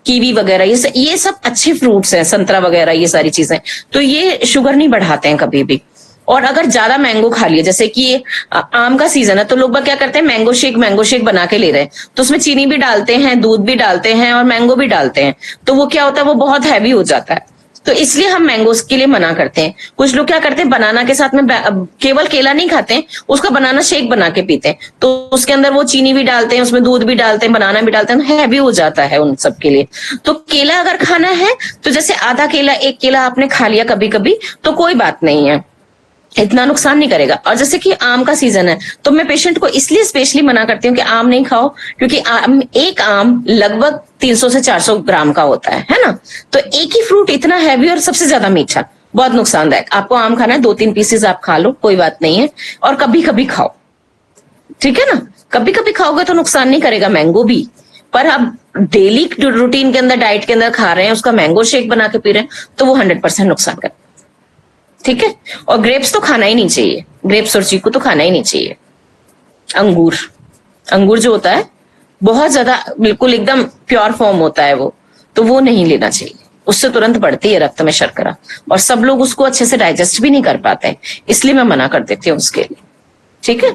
B: कीवी वगैरह, ये सब अच्छे फ्रूट्स हैं, संतरा वगैरह, ये सारी चीजें, तो ये शुगर नहीं बढ़ाते हैं कभी भी। और अगर ज्यादा मैंगो खा लिया, जैसे कि आम का सीजन है तो लोग क्या करते हैं, मैंगो शेक बना के ले रहे हैं, तो उसमें चीनी भी डालते हैं, दूध भी डालते हैं और मैंगो भी डालते हैं, तो वो क्या होता है, वो बहुत हैवी हो जाता है। तो इसलिए हम मैंगोस के लिए मना करते हैं। कुछ लोग क्या करते हैं, बनाना के साथ में केवल केला नहीं खाते हैं, उसका बनाना शेक बना के पीते हैं, तो उसके अंदर वो चीनी भी डालते हैं, उसमें दूध भी डालते हैं, बनाना भी डालते हैं, हैवी हो जाता है उन सब के लिए। तो केला अगर खाना है तो जैसे आधा केला, 1 केला आपने खा लिया कभी कभी तो कोई बात नहीं है, इतना नुकसान नहीं करेगा। और जैसे कि आम का सीजन है तो मैं पेशेंट को इसलिए स्पेशली मना करती हूँ कि आम नहीं खाओ, क्योंकि एक आम लगभग 300 से 400 ग्राम का होता है ना। तो एक ही फ्रूट इतना हैवी और सबसे ज्यादा मीठा, बहुत नुकसानदायक। आपको आम खाना है, 2-3 पीसेस आप खा लो, कोई बात नहीं है, और कभी कभी खाओ, ठीक है ना। कभी कभी खाओगे तो नुकसान नहीं करेगा मैंगो भी, पर आप डेली रूटीन के अंदर, डाइट के अंदर खा रहे हैं, उसका मैंगो शेक बना के पी रहे हैं, तो वो 100% नुकसान करेगा। ठीक है, और ग्रेप्स तो खाना ही नहीं चाहिए, ग्रेप्स और चीकू तो खाना ही नहीं चाहिए। अंगूर जो होता है बहुत ज्यादा, बिल्कुल एकदम प्योर फॉर्म होता है वो, तो वो नहीं लेना चाहिए, उससे तुरंत बढ़ती है रक्त में शर्करा, और सब लोग उसको अच्छे से डाइजेस्ट भी नहीं कर पाते हैं, इसलिए मैं मना कर देती हूँ उसके लिए। ठीक है,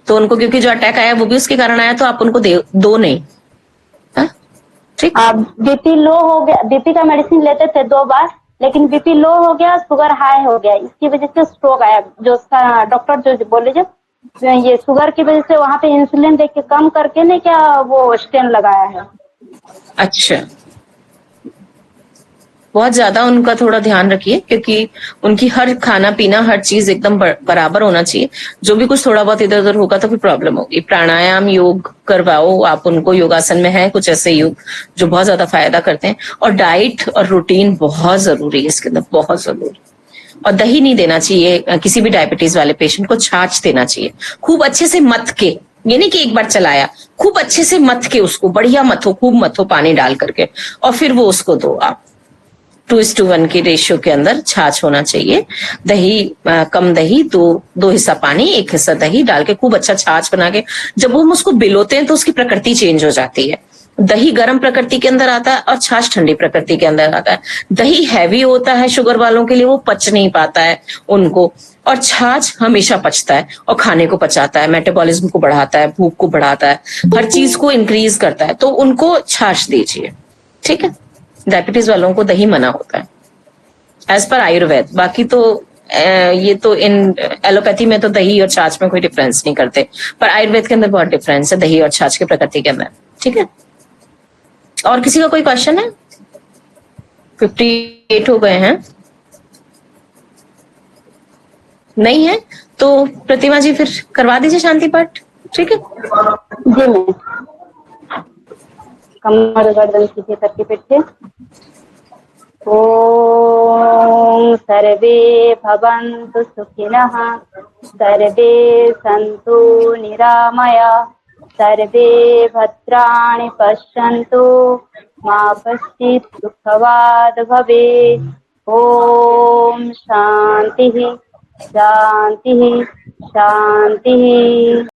B: तो उनको क्योंकि जो अटैक आया वो भी उसके कारण आया, तो आप उनको दो नहीं, ठीक।
A: बीपी लो हो गया, बीपी का मेडिसिन लेते थे 2 बार, लेकिन बीपी लो हो गया, शुगर हाई हो गया, इसकी वजह से स्ट्रोक आया। जो डॉक्टर जो बोले, जब ये शुगर की वजह से वहाँ पे इंसुलिन देके कम करके नहीं क्या वो स्टेन लगाया है।
B: अच्छा, बहुत ज्यादा उनका थोड़ा ध्यान रखिए, क्योंकि उनकी हर खाना पीना हर चीज एकदम बराबर होना चाहिए। जो भी कुछ थोड़ा बहुत इधर उधर होगा तो फिर प्रॉब्लम होगी। प्राणायाम योग करवाओ आप उनको, योगासन में है कुछ ऐसे योग जो बहुत ज्यादा फायदा करते हैं। और डाइट और रूटीन बहुत जरूरी है इसके अंदर, बहुत जरूरी। और दही नहीं देना चाहिए किसी भी डायबिटीज वाले पेशेंट को, छाछ देना चाहिए खूब अच्छे से मथ के, ये नहीं कि एक बार चलाया, खूब अच्छे से मथ के उसको, बढ़िया मथो, खूब मथो पानी डाल करके, और फिर वो उसको दो आप। 2:1 की रेशियो के अंदर छाछ होना चाहिए। दही कम दही, दो हिस्सा पानी 1 हिस्सा दही डाल के खूब अच्छा छाछ बना के, जब हम उसको बिलोते हैं तो उसकी प्रकृति चेंज हो जाती है। दही गर्म प्रकृति के अंदर आता है और छाछ ठंडी प्रकृति के अंदर आता है। दही हैवी होता है शुगर वालों के लिए, वो पच नहीं पाता है उनको, और छाछ हमेशा पचता है और खाने को पचाता है, मेटाबॉलिज्म को बढ़ाता है, भूख को बढ़ाता है, हर चीज को इंक्रीज करता है। तो उनको छाछ दीजिए, ठीक है। डायबिटीज वालों को दही मना होता है एज पर आयुर्वेद। बाकी तो ये तो इन एलोपैथी में तो दही और छाछ में कोई डिफरेंस नहीं करते, पर आयुर्वेद के अंदर बहुत डिफरेंस है दही और छाछ की प्रकृति के अंदर, ठीक है। और किसी का कोई क्वेश्चन है? 58 हो गए हैं, नहीं है तो प्रतिमा जी फिर करवा दीजिए शांति पाठ, ठीक है।
A: जी मैं कमर गर्दन सीधे करके बैठे। ओम सर्वे भवन्तु सुखिनः, सर्वे सन्तु निरामया, सर्वे भद्राणि पश्यन्तु, मा कश्चित् दुःखभाग् भवेत्। ओम शांति शांति शांति।